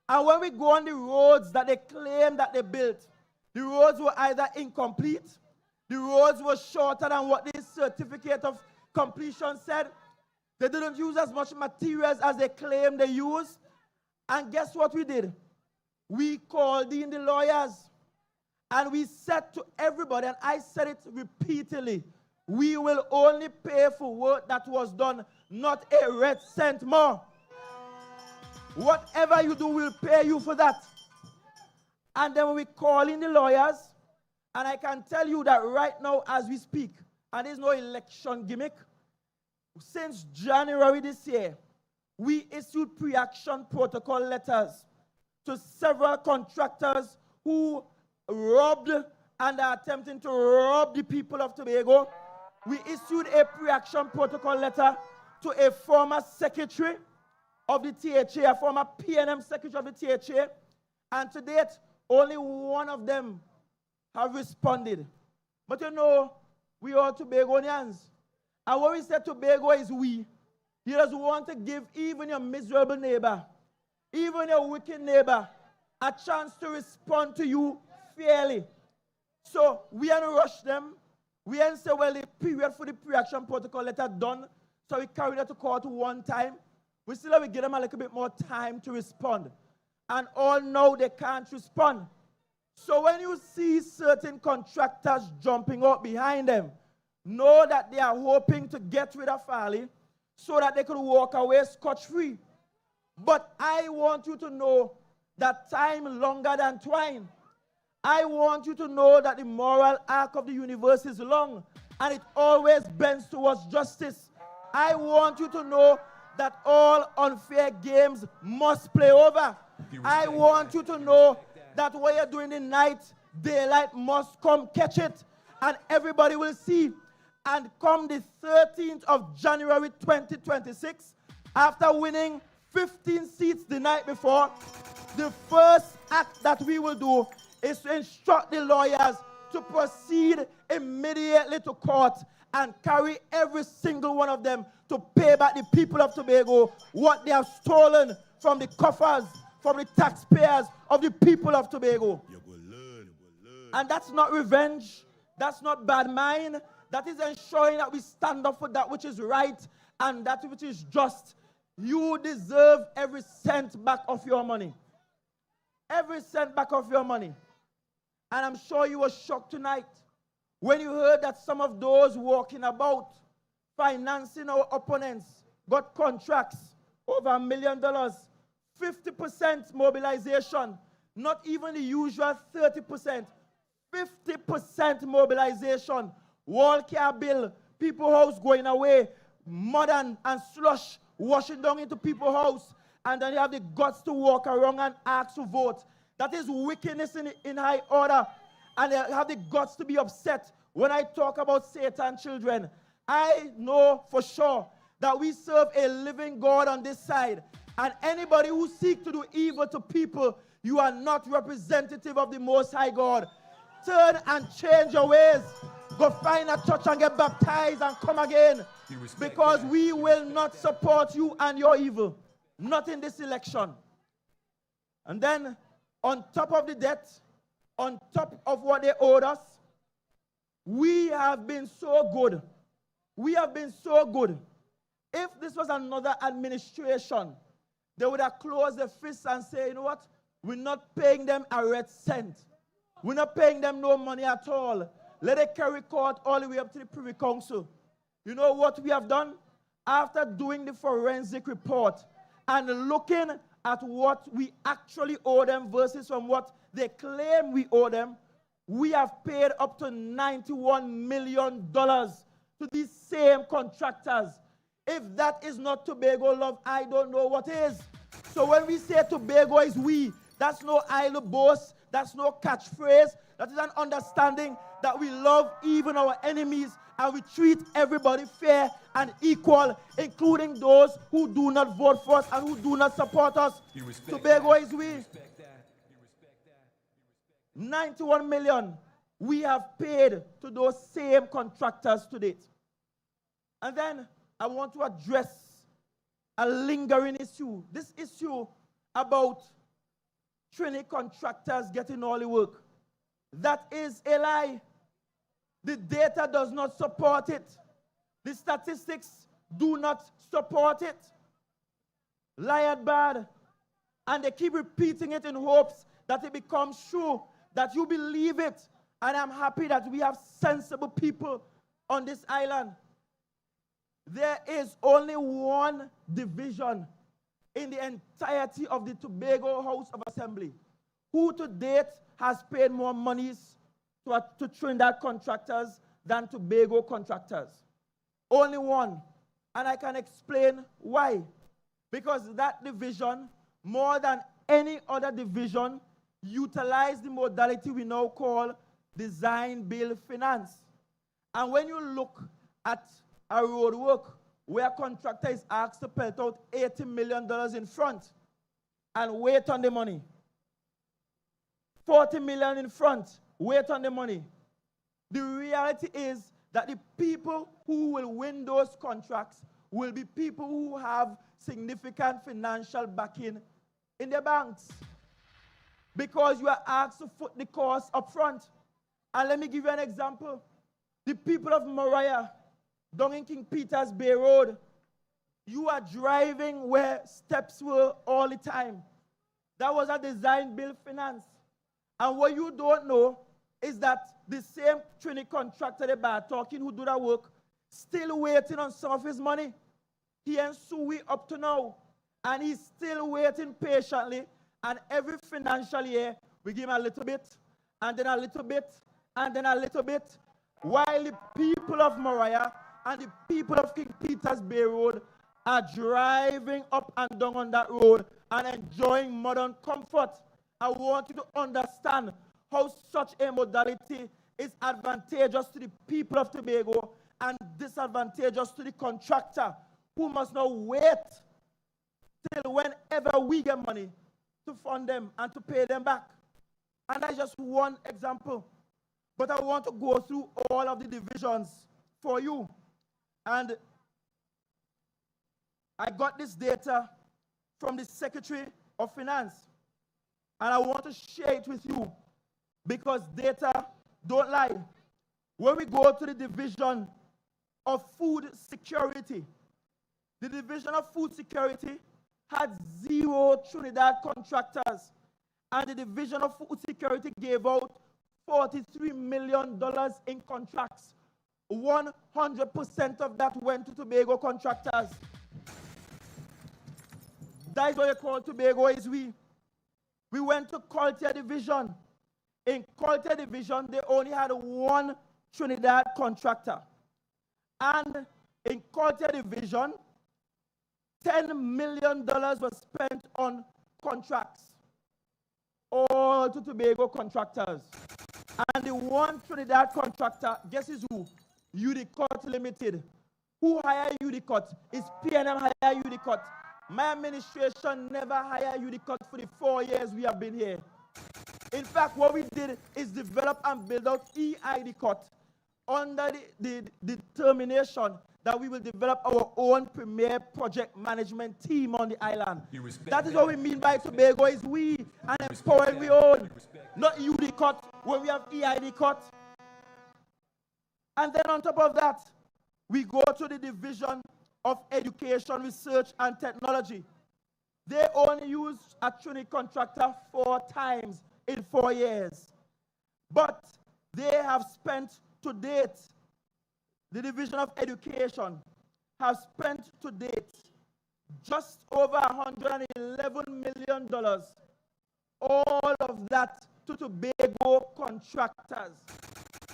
And when we go on the roads that they claim that they built, the roads were either incomplete, the roads were shorter than what this certificate of completion said. They didn't use as much materials as they claimed they used. And guess what we did? We called in the lawyers, and we said to everybody, and I said it repeatedly, we will only pay for work that was done, not a red cent more. Whatever you do, we'll pay you for that. And then we call in the lawyers, and I can tell you that right now as we speak, and there's no election gimmick, since January this year, we issued pre-action protocol letters to several contractors who robbed and are attempting to rob the people of Tobago. we issued a pre-action protocol letter to a former secretary of the THA, a former PNM secretary of the THA, and to date, only one of them have responded. But you know, we are Tobagonians. And when we say Tobago is we, you just want to give even your miserable neighbor, even your wicked neighbor, a chance to respond to you fairly. So we don't rush them. We don't say, well, the period for the pre-action protocol letter done, so we carry that to court one time. We still have to give them a little bit more time to respond. And all know they can't respond. So when you see certain contractors jumping up behind them, know that they are hoping to get rid of Farley so that they could walk away scot-free. But I want you to know that time longer than twine. I want you to know that the moral arc of the universe is long and it always bends towards justice. I want you to know that all unfair games must play over. I want you to know that what you're doing in night, daylight must come catch it, and everybody will see. And come the 13th of January 2026, after winning 15 seats the night before, the first act that we will do is to instruct the lawyers to proceed immediately to court and carry every single one of them to pay back the people of Tobago what they have stolen from the coffers, from the taxpayers of the people of Tobago. And that's not revenge. That's not bad mind. That is ensuring that we stand up for that which is right and that which is just. You deserve every cent back of your money. Every cent back of your money. And I'm sure you were shocked tonight when you heard that some of those walking about financing our opponents got contracts over $1 million, 50% mobilization, not even the usual 30%, 50% mobilization, wall care bill, people house going away, mud and slush washing down into people's house, and then you have the guts to walk around and ask to vote. That is wickedness in high order, and they have the guts to be upset when I talk about Satan children. I know for sure that we serve a living God on this side, and anybody who seeks to do evil to people, you are not representative of the Most High God. Turn and change your ways. Go find a church and get baptized and come again, because we will not support you and your evil. Not in this election. And then, on top of the debt, on top of what they owed us, we have been so good. We have been so good. If this was another administration, they would have closed their fists and say, you know what? We're not paying them a red cent. We're not paying them no money at all. Let it carry court all the way up to the Privy Council. You know what we have done? After doing the forensic report and looking at what we actually owe them versus from what they claim we owe them, we have paid up to $91 million to these same contractors. If that is not Tobago love, I don't know what is. So when we say Tobago is we, that's no idle boast, that's no catchphrase, that is an understanding that we love even our enemies and we treat everybody fair and equal, including those who do not vote for us and who do not support us. Tobago is we. 91 million we have paid to those same contractors to date. And then I want to address a lingering issue. This issue about Trini contractors getting all the work. That is a lie. The data does not support it. The statistics do not support it. Lied bad. And they keep repeating it in hopes that it becomes true, that you believe it. And I'm happy that we have sensible people on this island. There is only one division in the entirety of the Tobago House of Assembly who to date has paid more monies to Trinidad contractors than Tobago contractors. Only one. And I can explain why. Because that division, more than any other division, utilized the modality we now call design, build, finance. And when you look at a road work where a contractor is asked to pelt out $80 million in front and wait on the money. 40 million in front, wait on the money. The reality is that the people who will win those contracts will be people who have significant financial backing in their banks. Because you are asked to foot the cost up front. And let me give you an example. The people of Moriah, down in King Peter's Bay Road, you are driving where steps were all the time. That was a design build finance. And what you don't know is that the same Trini contractor they are talking who do that work, still waiting on some of his money. He and Sui up to now. And he's still waiting patiently. And every financial year, we give him a little bit, and then a little bit, and then a little bit. While the people of Moriah and the people of King Peter's Bay Road are driving up and down on that road and enjoying modern comfort. I want you to understand how such a modality is advantageous to the people of Tobago and disadvantageous to the contractor, who must now wait till whenever we get money to fund them and to pay them back. And that's just one example. But I want to go through all of the divisions for you. And I got this data from the Secretary of Finance. And I want to share it with you because data don't lie. When we go to the division of food security, the division of food security had 0 Trinidad contractors. And the division of food security gave out $43 million in contracts. 100% of that went to Tobago contractors. That is what you call Tobago is we. We went to Coteaux division. In Coteaux division, they only had 1 Trinidad contractor. And in Coteaux division, $10 million was spent on contracts. All to Tobago contractors. And the 1 Trinidad contractor, guess is who? Udicot Limited. Who hired Udicot? Is PNM hire Udicot? My administration never hired Udicot for the 4 years we have been here. In fact, what we did is develop and build out EIDCOT under the determination that we will develop our own premier project management team on the island. That is what we mean by Tobago is we and empowering we own. Not UDCOT where we have EIDCOT. And then on top of that, we go to the division of education, research, and technology. They only used a Trini contractor 4 times in 4 years. But they have spent to date, the division of education have spent to date just over $111 million. All of that to Tobago contractors.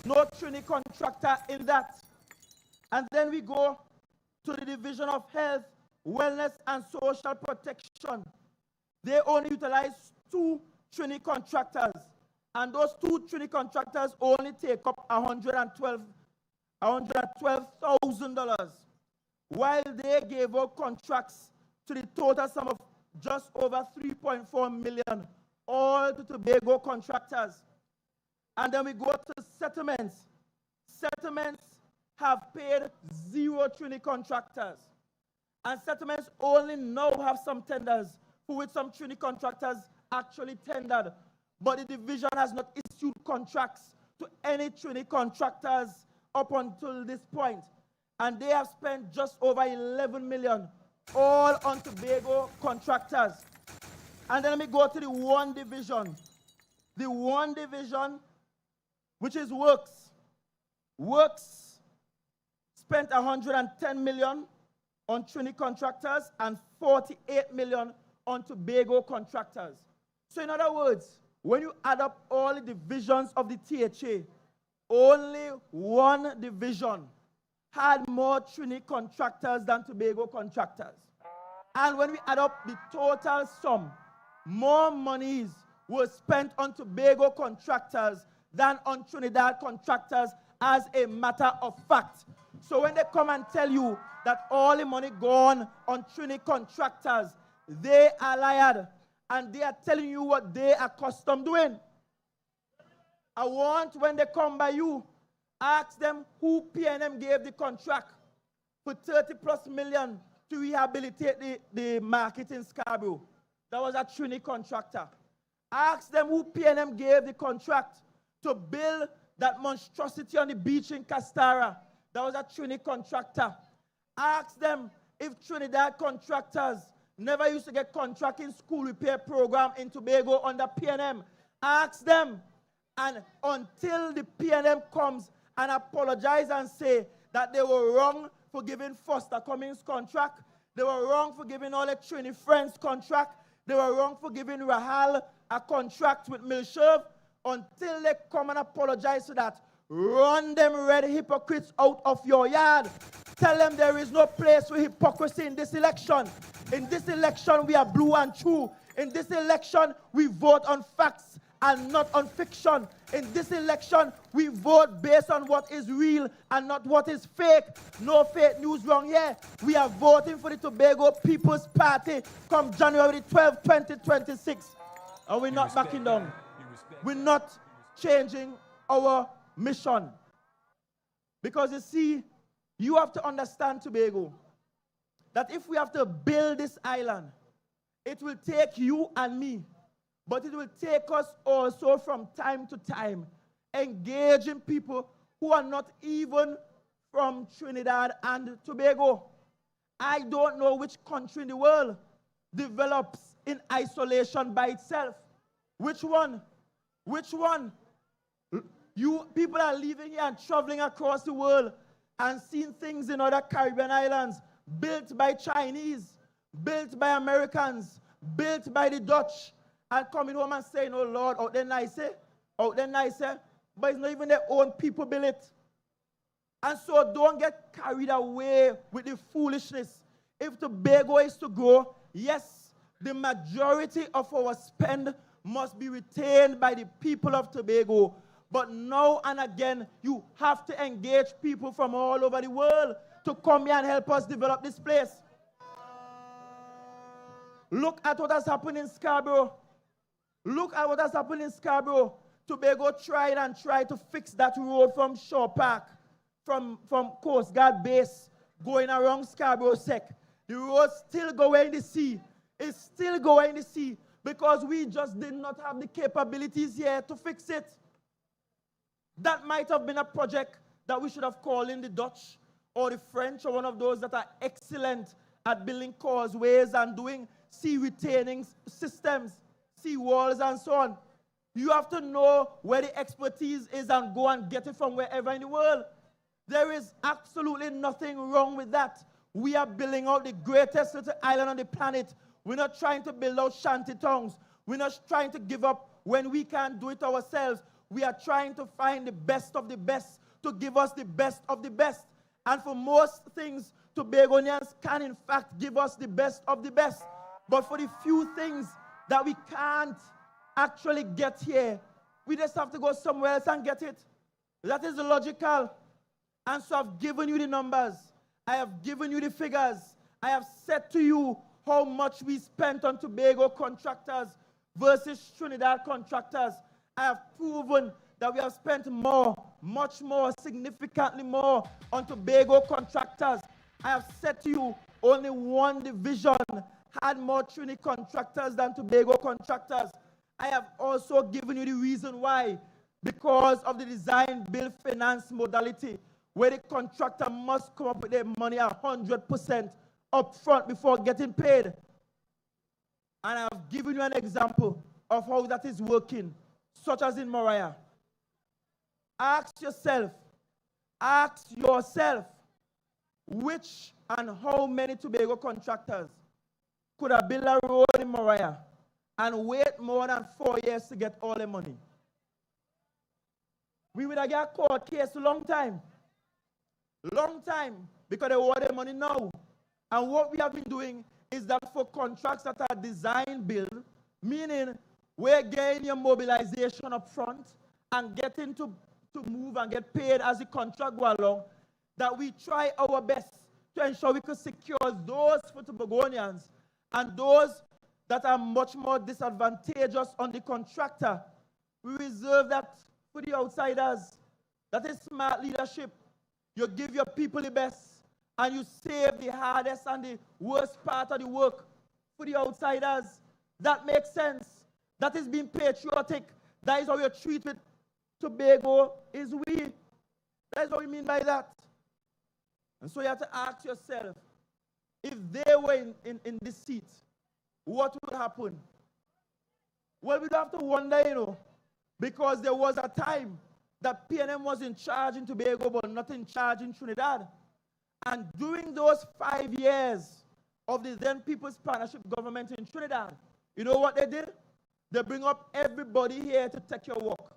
No Trini contractor in that. And then we go to the division of health, wellness, and social protection. They only utilize 2 Trini contractors. And those 2 Trini contractors only take up $112,000, while they gave out contracts to the total sum of just over $3.4 million, all to Tobago contractors. And then we go to settlements. Settlements have paid 0 Trini contractors. And settlements only now have some tenders, for which some Trini contractors actually tendered. But the division has not issued contracts to any Trini contractors up until this point. And they have spent just over $11 million, all on Tobago contractors. And then let me go to the 1 division. The 1 division, which is Works. Works spent $110 million on Trini contractors and $48 million on Tobago contractors. So in other words, when you add up all the divisions of the THA, only 1 division had more Trini contractors than Tobago contractors. And when we add up the total sum, more monies were spent on Tobago contractors than on Trinidad contractors, as a matter of fact. So when they come and tell you that all the money gone on Trini contractors, they are liars. And they are telling you what they are accustomed doing. I want, when they come by you, ask them who PNM gave the contract for 30 plus million to rehabilitate the market in Scarborough. That was a Trini contractor. Ask them who PNM gave the contract to build that monstrosity on the beach in Castara. That was a Trini contractor. Ask them if Trinidad contractors never used to get contract in school repair program in Tobago under PNM. Ask them. And until the PNM comes and apologize and say that they were wrong for giving Foster Cummings contract, they were wrong for giving all the Trini Friends contract, they were wrong for giving Rahal a contract with Milsherv, until they come and apologize to that, run them red hypocrites out of your yard. Tell them there is no place for hypocrisy in this election. In this election, we are blue and true. In this election, we vote on facts and not on fiction. In this election, we vote based on what is real and not what is fake. No fake news wrong here. We are voting for the Tobago People's Party come January 12, 2026. And we're not backing down. We're not changing our mission. Because you see, you have to understand, Tobago, that if we have to build this island, it will take you and me, but it will take us also from time to time engaging people who are not even from Trinidad and Tobago. I don't know which country in the world develops in isolation by itself. Which one? Which one? You people are leaving here and traveling across the world and seeing things in other Caribbean islands built by Chinese, built by Americans, built by the Dutch, and coming home and saying, oh Lord, out there nicer, but it's not even their own people build it. And so don't get carried away with the foolishness. If Tobago is to grow, yes, the majority of our spend must be retained by the people of Tobago. But now and again, you have to engage people from all over the world to come here and help us develop this place. Look at what has happened in Scarborough. Look at what has happened in Scarborough. Tobago tried to fix that road from Shaw Park, from Coast Guard Base, going around Scarborough Sec. The road still going in the sea. It's still going in the sea because we just did not have the capabilities here to fix it. That might have been a project that we should have called in the Dutch or the French or one of those that are excellent at building causeways and doing sea retaining systems, sea walls and so on. You have to know where the expertise is and go and get it from wherever in the world. There is absolutely nothing wrong with that. We are building out the greatest little island on the planet. We're not trying to build out shanty towns. We're not trying to give up when we can't do it ourselves. We are trying to find the best of the best to give us the best of the best. And for most things, Tobagonians can in fact give us the best of the best. But for the few things that we can't actually get here, we just have to go somewhere else and get it. That is logical. And so I've given you the numbers. I have given you the figures. I have said to you how much we spent on Tobago contractors versus Trinidad contractors. I have proven that we have spent more, much more, significantly more on Tobago contractors. I have said to you only one division had more Trini contractors than Tobago contractors. I have also given you the reason why. Because of the design, build, finance modality, where the contractor must come up with their money 100% up front before getting paid. And I have given you an example of how that is working, such as in Moriah. Ask yourself, which and how many Tobago contractors could have built a road in Moriah and wait more than 4 years to get all the money? We would have got a court case a long time, because they want their money now. And what we have been doing is that for contracts that are design build, meaning we're getting your mobilization up front and getting to move and get paid as the contract go along, that we try our best to ensure we could secure those for Tobagonians and those that are much more disadvantageous on the contractor. We reserve that for the outsiders. That is smart leadership. You give your people the best and you save the hardest and the worst part of the work for the outsiders. That makes sense. That is being patriotic. That is how you treat with Tobago is we. That is what we mean by that. And so you have to ask yourself, if they were in this seat, what would happen? Well, we'd have to wonder, because there was a time that PNM was in charge in Tobago, but not in charge in Trinidad. And during those 5 years of the then People's Partnership government in Trinidad, you know what they did? They bring up everybody here to take your work.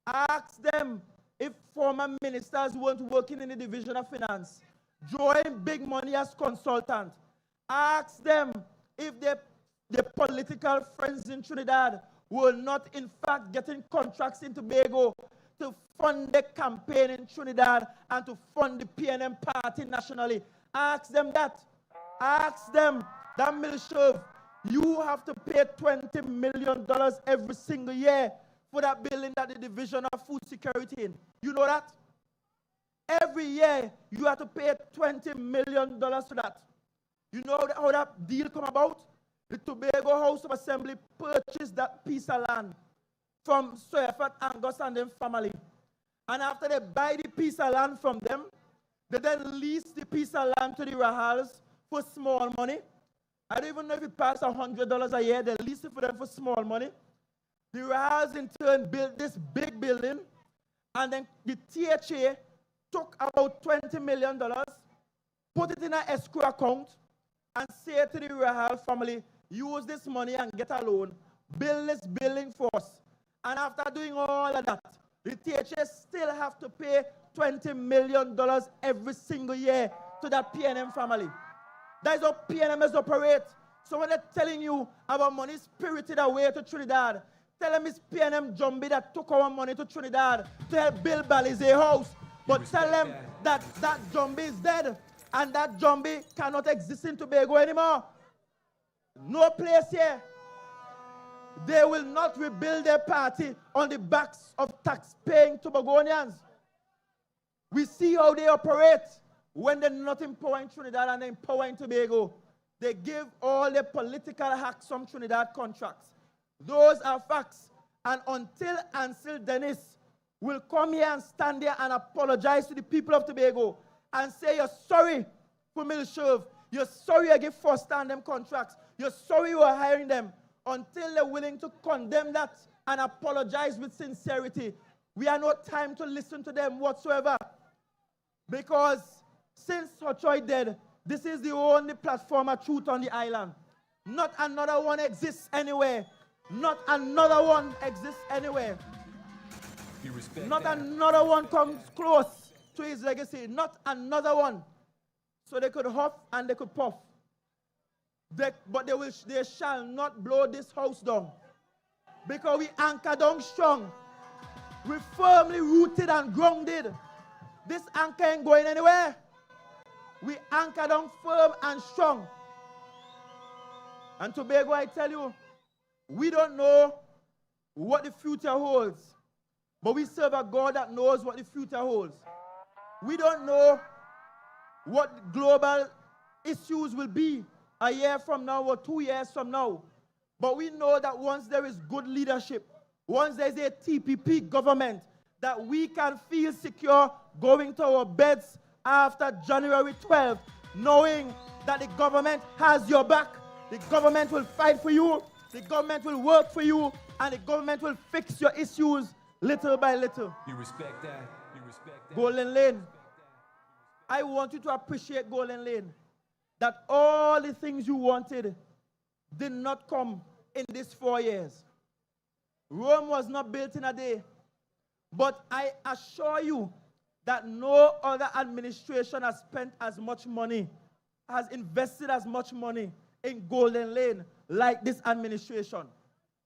Ask them if former ministers weren't working in the Division of Finance, drawing big money as consultant. Ask them if their political friends in Trinidad were not in fact getting contracts in Tobago to fund the campaign in Trinidad and to fund the PNM party nationally. Ask them that. Ask them that Milshove, you have to pay $20 million every single year for that building that the Division of Food Security in. You know that? Every year, you have to pay $20 million for that. You know how that deal come about? The Tobago House of Assembly purchased that piece of land from Sir Angus and them family. And after they buy the piece of land from them, they then lease the piece of land to the Rahals for small money. I don't even know if it passed $100 a year. They lease it for them for small money. The Rahals in turn built this big building, and then the THA took about $20 million, put it in an escrow account, and say to the Rahal family, use this money and get a loan, build this building for us. And after doing all of that, the THA still have to pay $20 million every single year to that PNM family. That is how PNMs operate. So when they're telling you about money spirited away to Trinidad, tell them it's PNM Jumbie that took our money to Trinidad to help build Balize House. But tell them that Jumbie is dead and that Jumbie cannot exist in Tobago anymore. No place here. They will not rebuild their party on the backs of tax-paying Tobagonians. We see how they operate when they're not empowering Trinidad and empowering Tobago. They give all the political hacks from Trinidad contracts. Those are facts. And until Ansel Dennis will come here and stand there and apologize to the people of Tobago and say you're sorry for Milshove, you're sorry you give Foster and them contracts, you're sorry you are hiring them, until they're willing to condemn that and apologize with sincerity, we have no time to listen to them whatsoever. Because since Hochoy dead, this is the only platform of truth on the island. Not another one exists anywhere. Not another one exists anywhere. Not another one comes close to his legacy. Not another one. So they could huff and they could puff. But they shall not blow this house down. Because we anchor down strong. We're firmly rooted and grounded. This anchor ain't going anywhere. We anchor down firm and strong. And Tobago, I tell you, we don't know what the future holds. But we serve a God that knows what the future holds. We don't know what global issues will be a year from now or 2 years from now. But we know that once there is good leadership, once there is a TPP government, that we can feel secure going to our beds after January 12th, knowing that the government has your back, the government will fight for you, the government will work for you, and the government will fix your issues little by little. You respect that? You respect that? Golden Lane. I want you to appreciate Golden Lane. That all the things you wanted did not come in these 4 years. Rome was not built in a day. But I assure you that no other administration has spent as much money, has invested as much money in Golden Lane like this administration.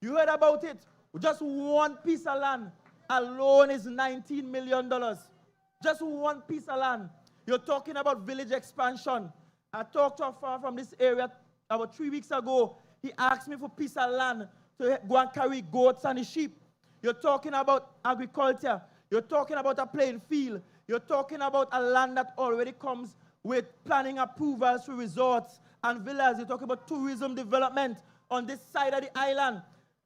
You heard about it. Just one piece of land alone is $19 million. Just one piece of land. You're talking about village expansion. I talked to a farmer from this area about 3 weeks ago. He asked me for a piece of land to go and carry goats and the sheep. You're talking about agriculture. You're talking about a playing field. You're talking about a land that already comes with planning approvals for resorts and villas. You're talking about tourism development on this side of the island.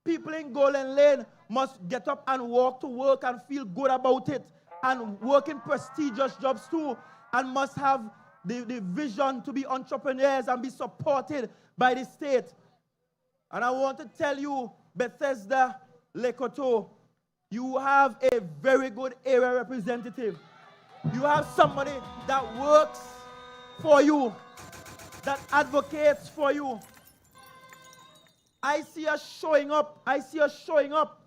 People in Golden Lane must get up and walk to work and feel good about it and work in prestigious jobs too, and must have the vision to be entrepreneurs and be supported by the state. And I want to tell you, Bethesda, Coteaux, you have a very good area representative. You have somebody that works for you, that advocates for you. I see us showing up. I see us showing up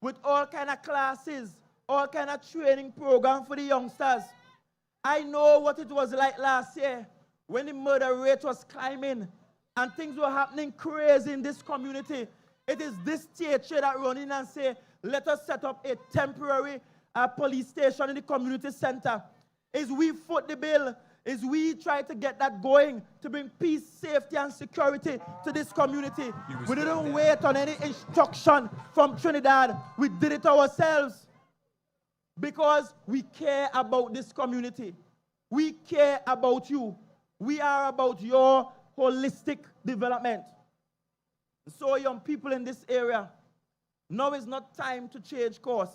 with all kind of classes, all kind of training program for the youngsters. I know what it was like last year when the murder rate was climbing and things were happening crazy in this community. It is this teacher that run in and say, let us set up a temporary police station in the community center. Is we foot the bill, is we try to get that going to bring peace, safety, and security to this community. We didn't wait on any instruction from Trinidad. We did it ourselves because we care about this community. We care about you. We are about your holistic development. So young people in this area, now is not time to change course.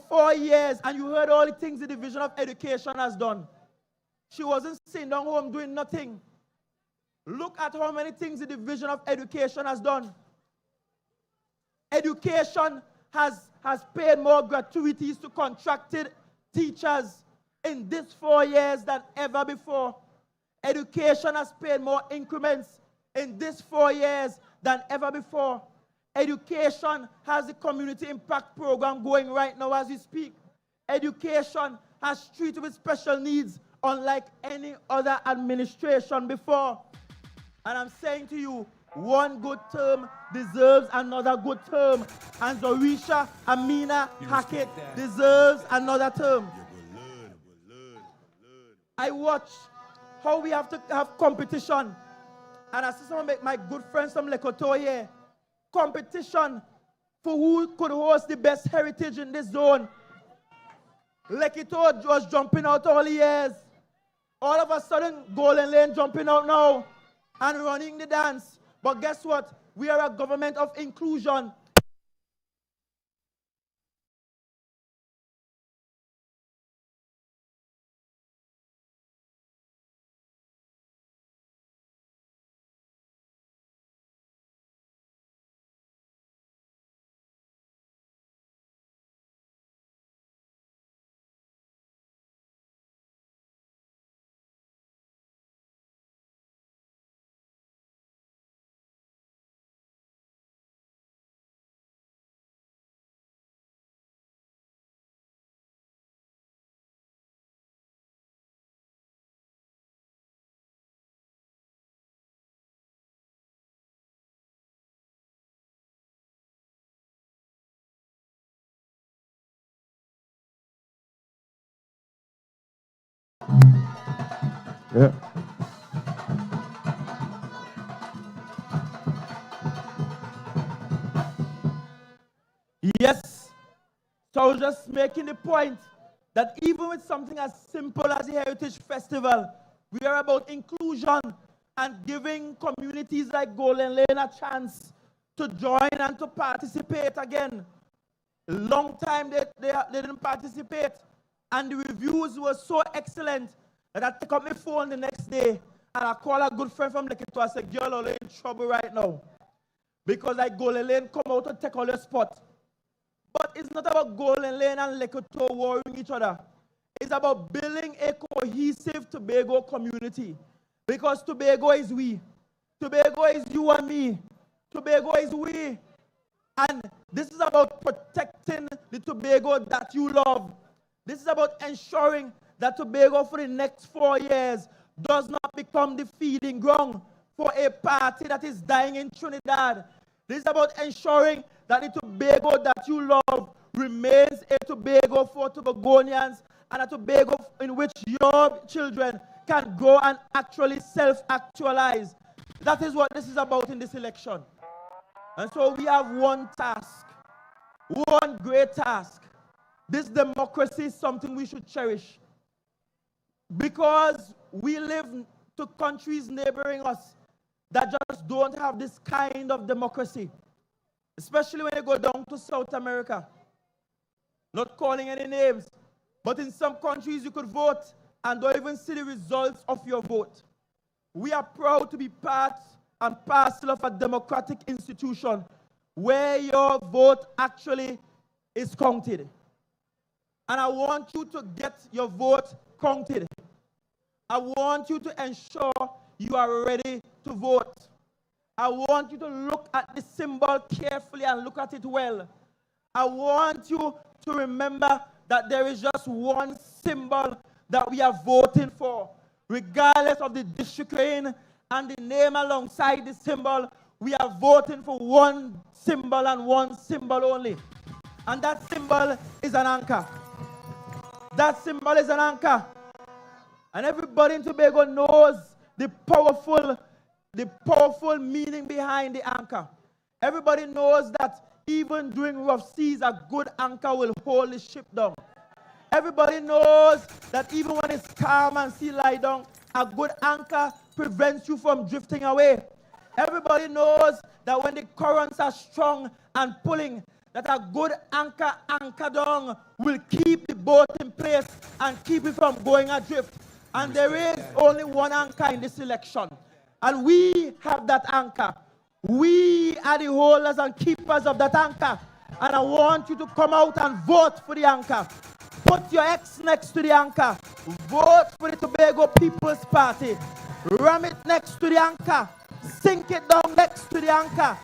4 years, and you heard all the things the Division of Education has done. She wasn't sitting down home doing nothing. Look at how many things the Division of Education has done. Education has paid more gratuities to contracted teachers in this 4 years than ever before. Education has paid more increments in this 4 years than ever before. Education has the community impact program going right now as we speak. Education has treated with special needs unlike any other administration before. And I'm saying to you, one good term deserves another good term. And Zorisha Hackett deserves another term. I watch how we have to have competition. And I see some of my good friends from Coteaux here. Competition for who could host the best heritage in this zone. Coteaux was jumping out all the years. All of a sudden, Golden Lane jumping out now and running the dance. But guess what? We are a government of inclusion. Yeah. Yes. So I was just making the point that even with something as simple as the Heritage Festival, we are about inclusion and giving communities like Golden Lane a chance to join and to participate again. A long time they didn't participate, and the reviews were so excellent that I take up my phone the next day and I call a good friend from Coteaux. I said, girl, you're in trouble right now. Because like Golden Lane come out to take all your spot. But it's not about Golden Lane and Coteaux warring each other. It's about building a cohesive Tobago community. Because Tobago is we. Tobago is you and me. Tobago is we. And this is about protecting the Tobago that you love. This is about ensuring that Tobago for the next 4 years does not become the feeding ground for a party that is dying in Trinidad. This is about ensuring that the Tobago that you love remains a Tobago for Tobagonians and a Tobago in which your children can grow and actually self-actualize. That is what this is about in this election. And so we have one task, one great task. This democracy is something we should cherish. Because we live to countries neighboring us that just don't have this kind of democracy. Especially when you go down to South America. Not calling any names, but in some countries you could vote and don't even see the results of your vote. We are proud to be part and parcel of a democratic institution where your vote actually is counted. And I want you to get your vote counted. I want you to ensure you are ready to vote. I want you to look at the symbol carefully and look at it well. I want you to remember that there is just one symbol that we are voting for. Regardless of the district you're in and the name alongside the symbol, we are voting for one symbol and one symbol only. And that symbol is an anchor. That symbol is an anchor. And everybody in Tobago knows the powerful meaning behind the anchor. Everybody knows that even during rough seas, a good anchor will hold the ship down. Everybody knows that even when it's calm and sea lie down, a good anchor prevents you from drifting away. Everybody knows that when the currents are strong and pulling, that a good anchor down will keep the boat in place and keep it from going adrift. And there is only one anchor in this election. And we have that anchor. We are the holders and keepers of that anchor. And I want you to come out and vote for the anchor. Put your X next to the anchor. Vote for the Tobago People's Party. Ram it next to the anchor. Sink it down next to the anchor.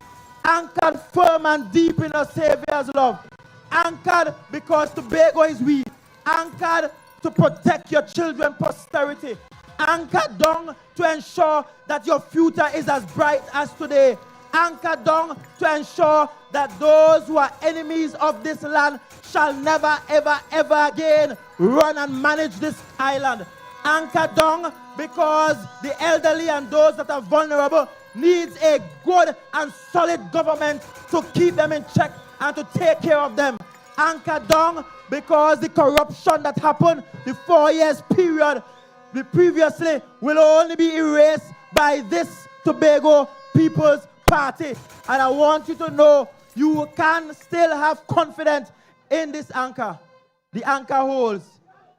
Anchored firm and deep in our Savior's love. Anchored because Tobago is we. Anchored to protect your children's posterity. Anchored down to ensure that your future is as bright as today. Anchored down to ensure that those who are enemies of this land shall never, ever, ever again run and manage this island. Anchored down because the elderly and those that are vulnerable needs a good and solid government to keep them in check and to take care of them. Anchored down because the corruption that happened the 4 years period previously will only be erased by this Tobago People's Party. And I want you to know you can still have confidence in this anchor. The anchor holds.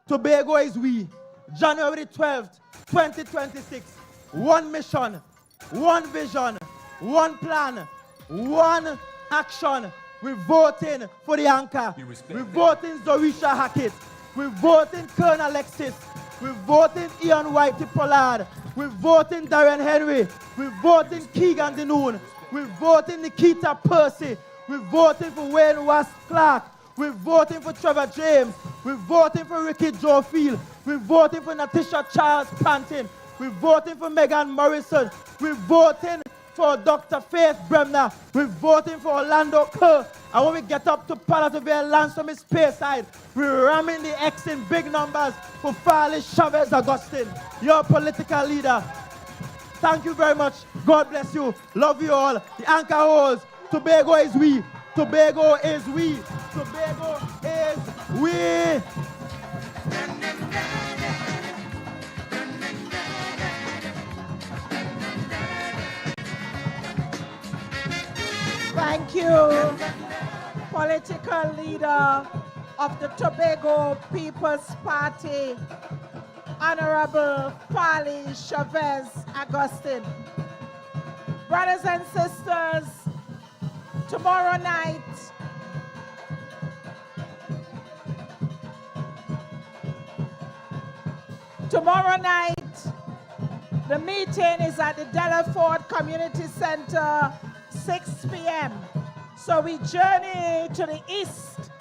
Tobago is we. January 12th, 2026. One mission, one vision, one plan, one action. We're voting for the anchor. We're voting Zorisha Hackett. We're voting Kern Alexis. We're voting Ian Whitey Pollard. We're voting Darren Henry. We're voting Keegan Denoon. We're voting Nikita Percy. We're voting for Wayne West Clark. We're voting for Trevor James. We're voting for Ricky Joe Field. We're voting for Natisha Charles Pantin. We're voting for Megan Morrison. We're voting for Dr. Faith Bremner. We're voting for Orlando Kerr. And when we get up to Parlatuvier and Lansom is Speyside, we're ramming the X in big numbers for Farley Chavez Augustine, your political leader. Thank you very much. God bless you. Love you all. The anchor holds. Tobago is we. Tobago is we. Tobago is we. Thank you, political leader of the Tobago People's Party, Honorable Farley Chavez Augustine. Brothers and sisters, tomorrow night, the meeting is at the Delaford Community Center, 6 p.m. So we journey to the east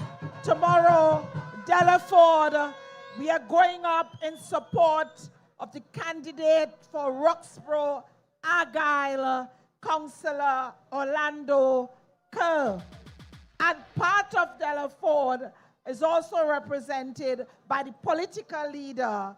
tomorrow, Delaford. We are going up in support of the candidate for Roxborough, Argyle, Councillor Orlando Kerr. And part of Delaford, is also represented by the political leader,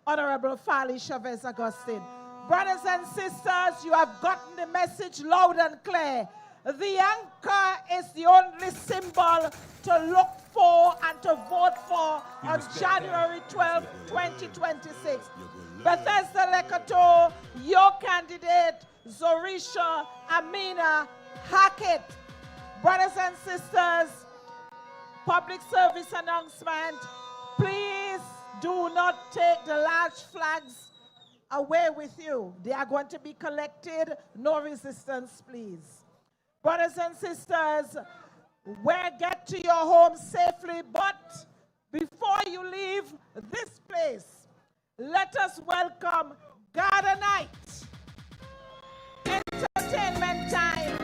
Honorable Farley Chavez Augustine. Brothers and sisters, you have gotten the message loud and clear. The anchor is the only symbol to look for and to vote for on January 12, 2026. Bethesda Coteaux, your candidate, Zorisha Hackett. Brothers and sisters, public service announcement, please do not take the large flags away with you. They are going to be collected. No resistance, please. Brothers and sisters, get to your home safely, but before you leave this place, let us welcome Garden Night. Entertainment time.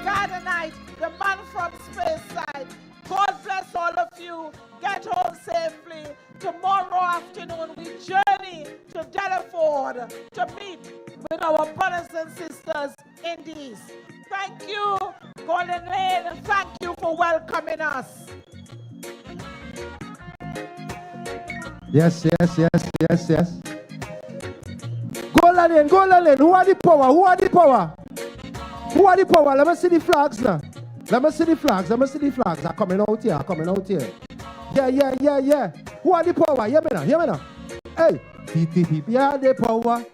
Garden Night, the man from Speyside. God bless all of you. Get home safely. Tomorrow afternoon, we journey to Delaford to meet with our brothers and sisters in the East. Thank you, Golden Lane. Thank you for welcoming us. Yes. Golden Lane. Who are the power? Let me see the flags now. Let me see the flags. Are coming out here. Yeah. Who are the power? Hear me now. Hey, TPP, yeah, the power.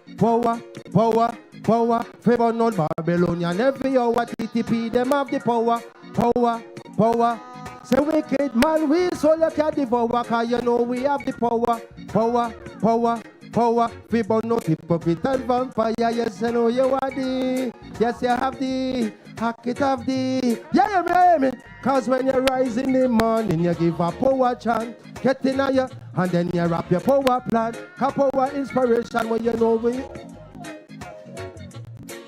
Favor not Babylonian. Every hour, TPP, them have the power. Say wicked man, we so you can devour, cause you know we have the power. Favor not hypocrite and vampire. Yes, I know you are the. Yes, you have the. Hackett have the. Yeah, hear me. Cause when you rise in the morning, you give a power chant. Get in here, and then you wrap your power plan. Cause power inspiration when you know we.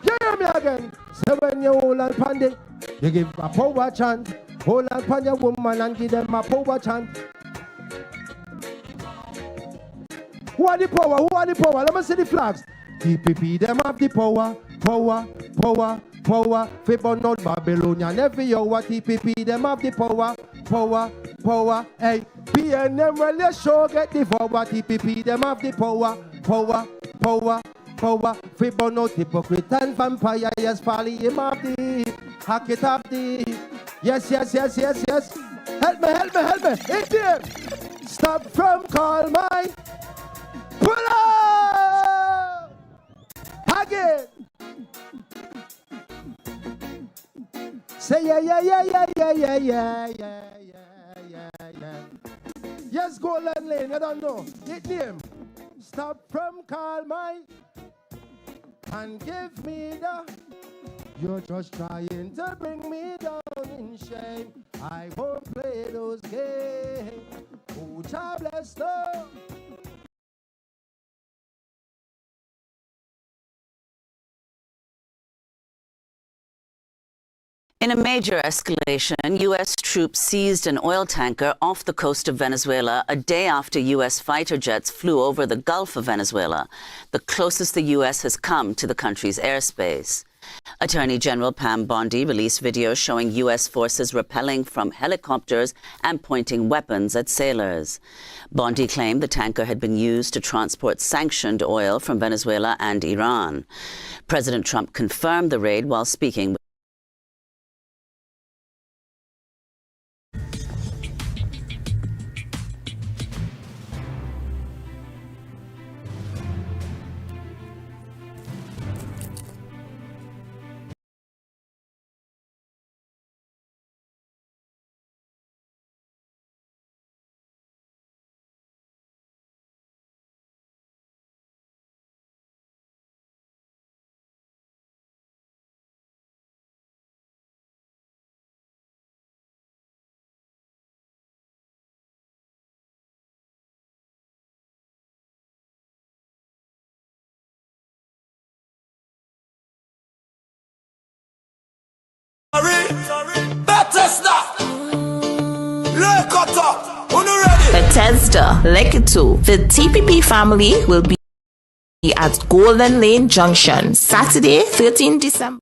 Hear me again. So when you hold on pandit, you give a power chant. Hold on pan your woman and give them a power chant. Who are the power? Let me see the flags. TPP, them have the power. Favor not Babylonian. Every hour, TPP, them have the power. Hey, PNM, well, let's show get the power. TPP, them have the power. Favor not hypocrite and vampire. Yes, Farley, him have the. Hackett have the. Yes. Help me. ATM. Stop from call mine. Pull up. Hackett. Say yeah. Yes, Golden Lane, I don't know. Hit name. Stop from call mine. And give me the. You're just trying to bring me down in shame. I won't play those games. Oh, child bless them. In a major escalation, U.S. troops seized an oil tanker off the coast of Venezuela a day after U.S. fighter jets flew over the Gulf of Venezuela, the closest the U.S. has come to the country's airspace. Attorney General Pam Bondi released videos showing U.S. forces rappelling from helicopters and pointing weapons at sailors. Bondi claimed the tanker had been used to transport sanctioned oil from Venezuela and Iran. President Trump confirmed the raid while speaking. Bethesda, Coteaux. The TPP family will be at Golden Lane Junction, Saturday, 13 December.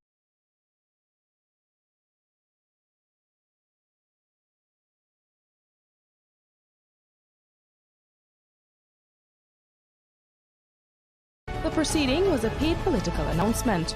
The proceeding was a paid political announcement.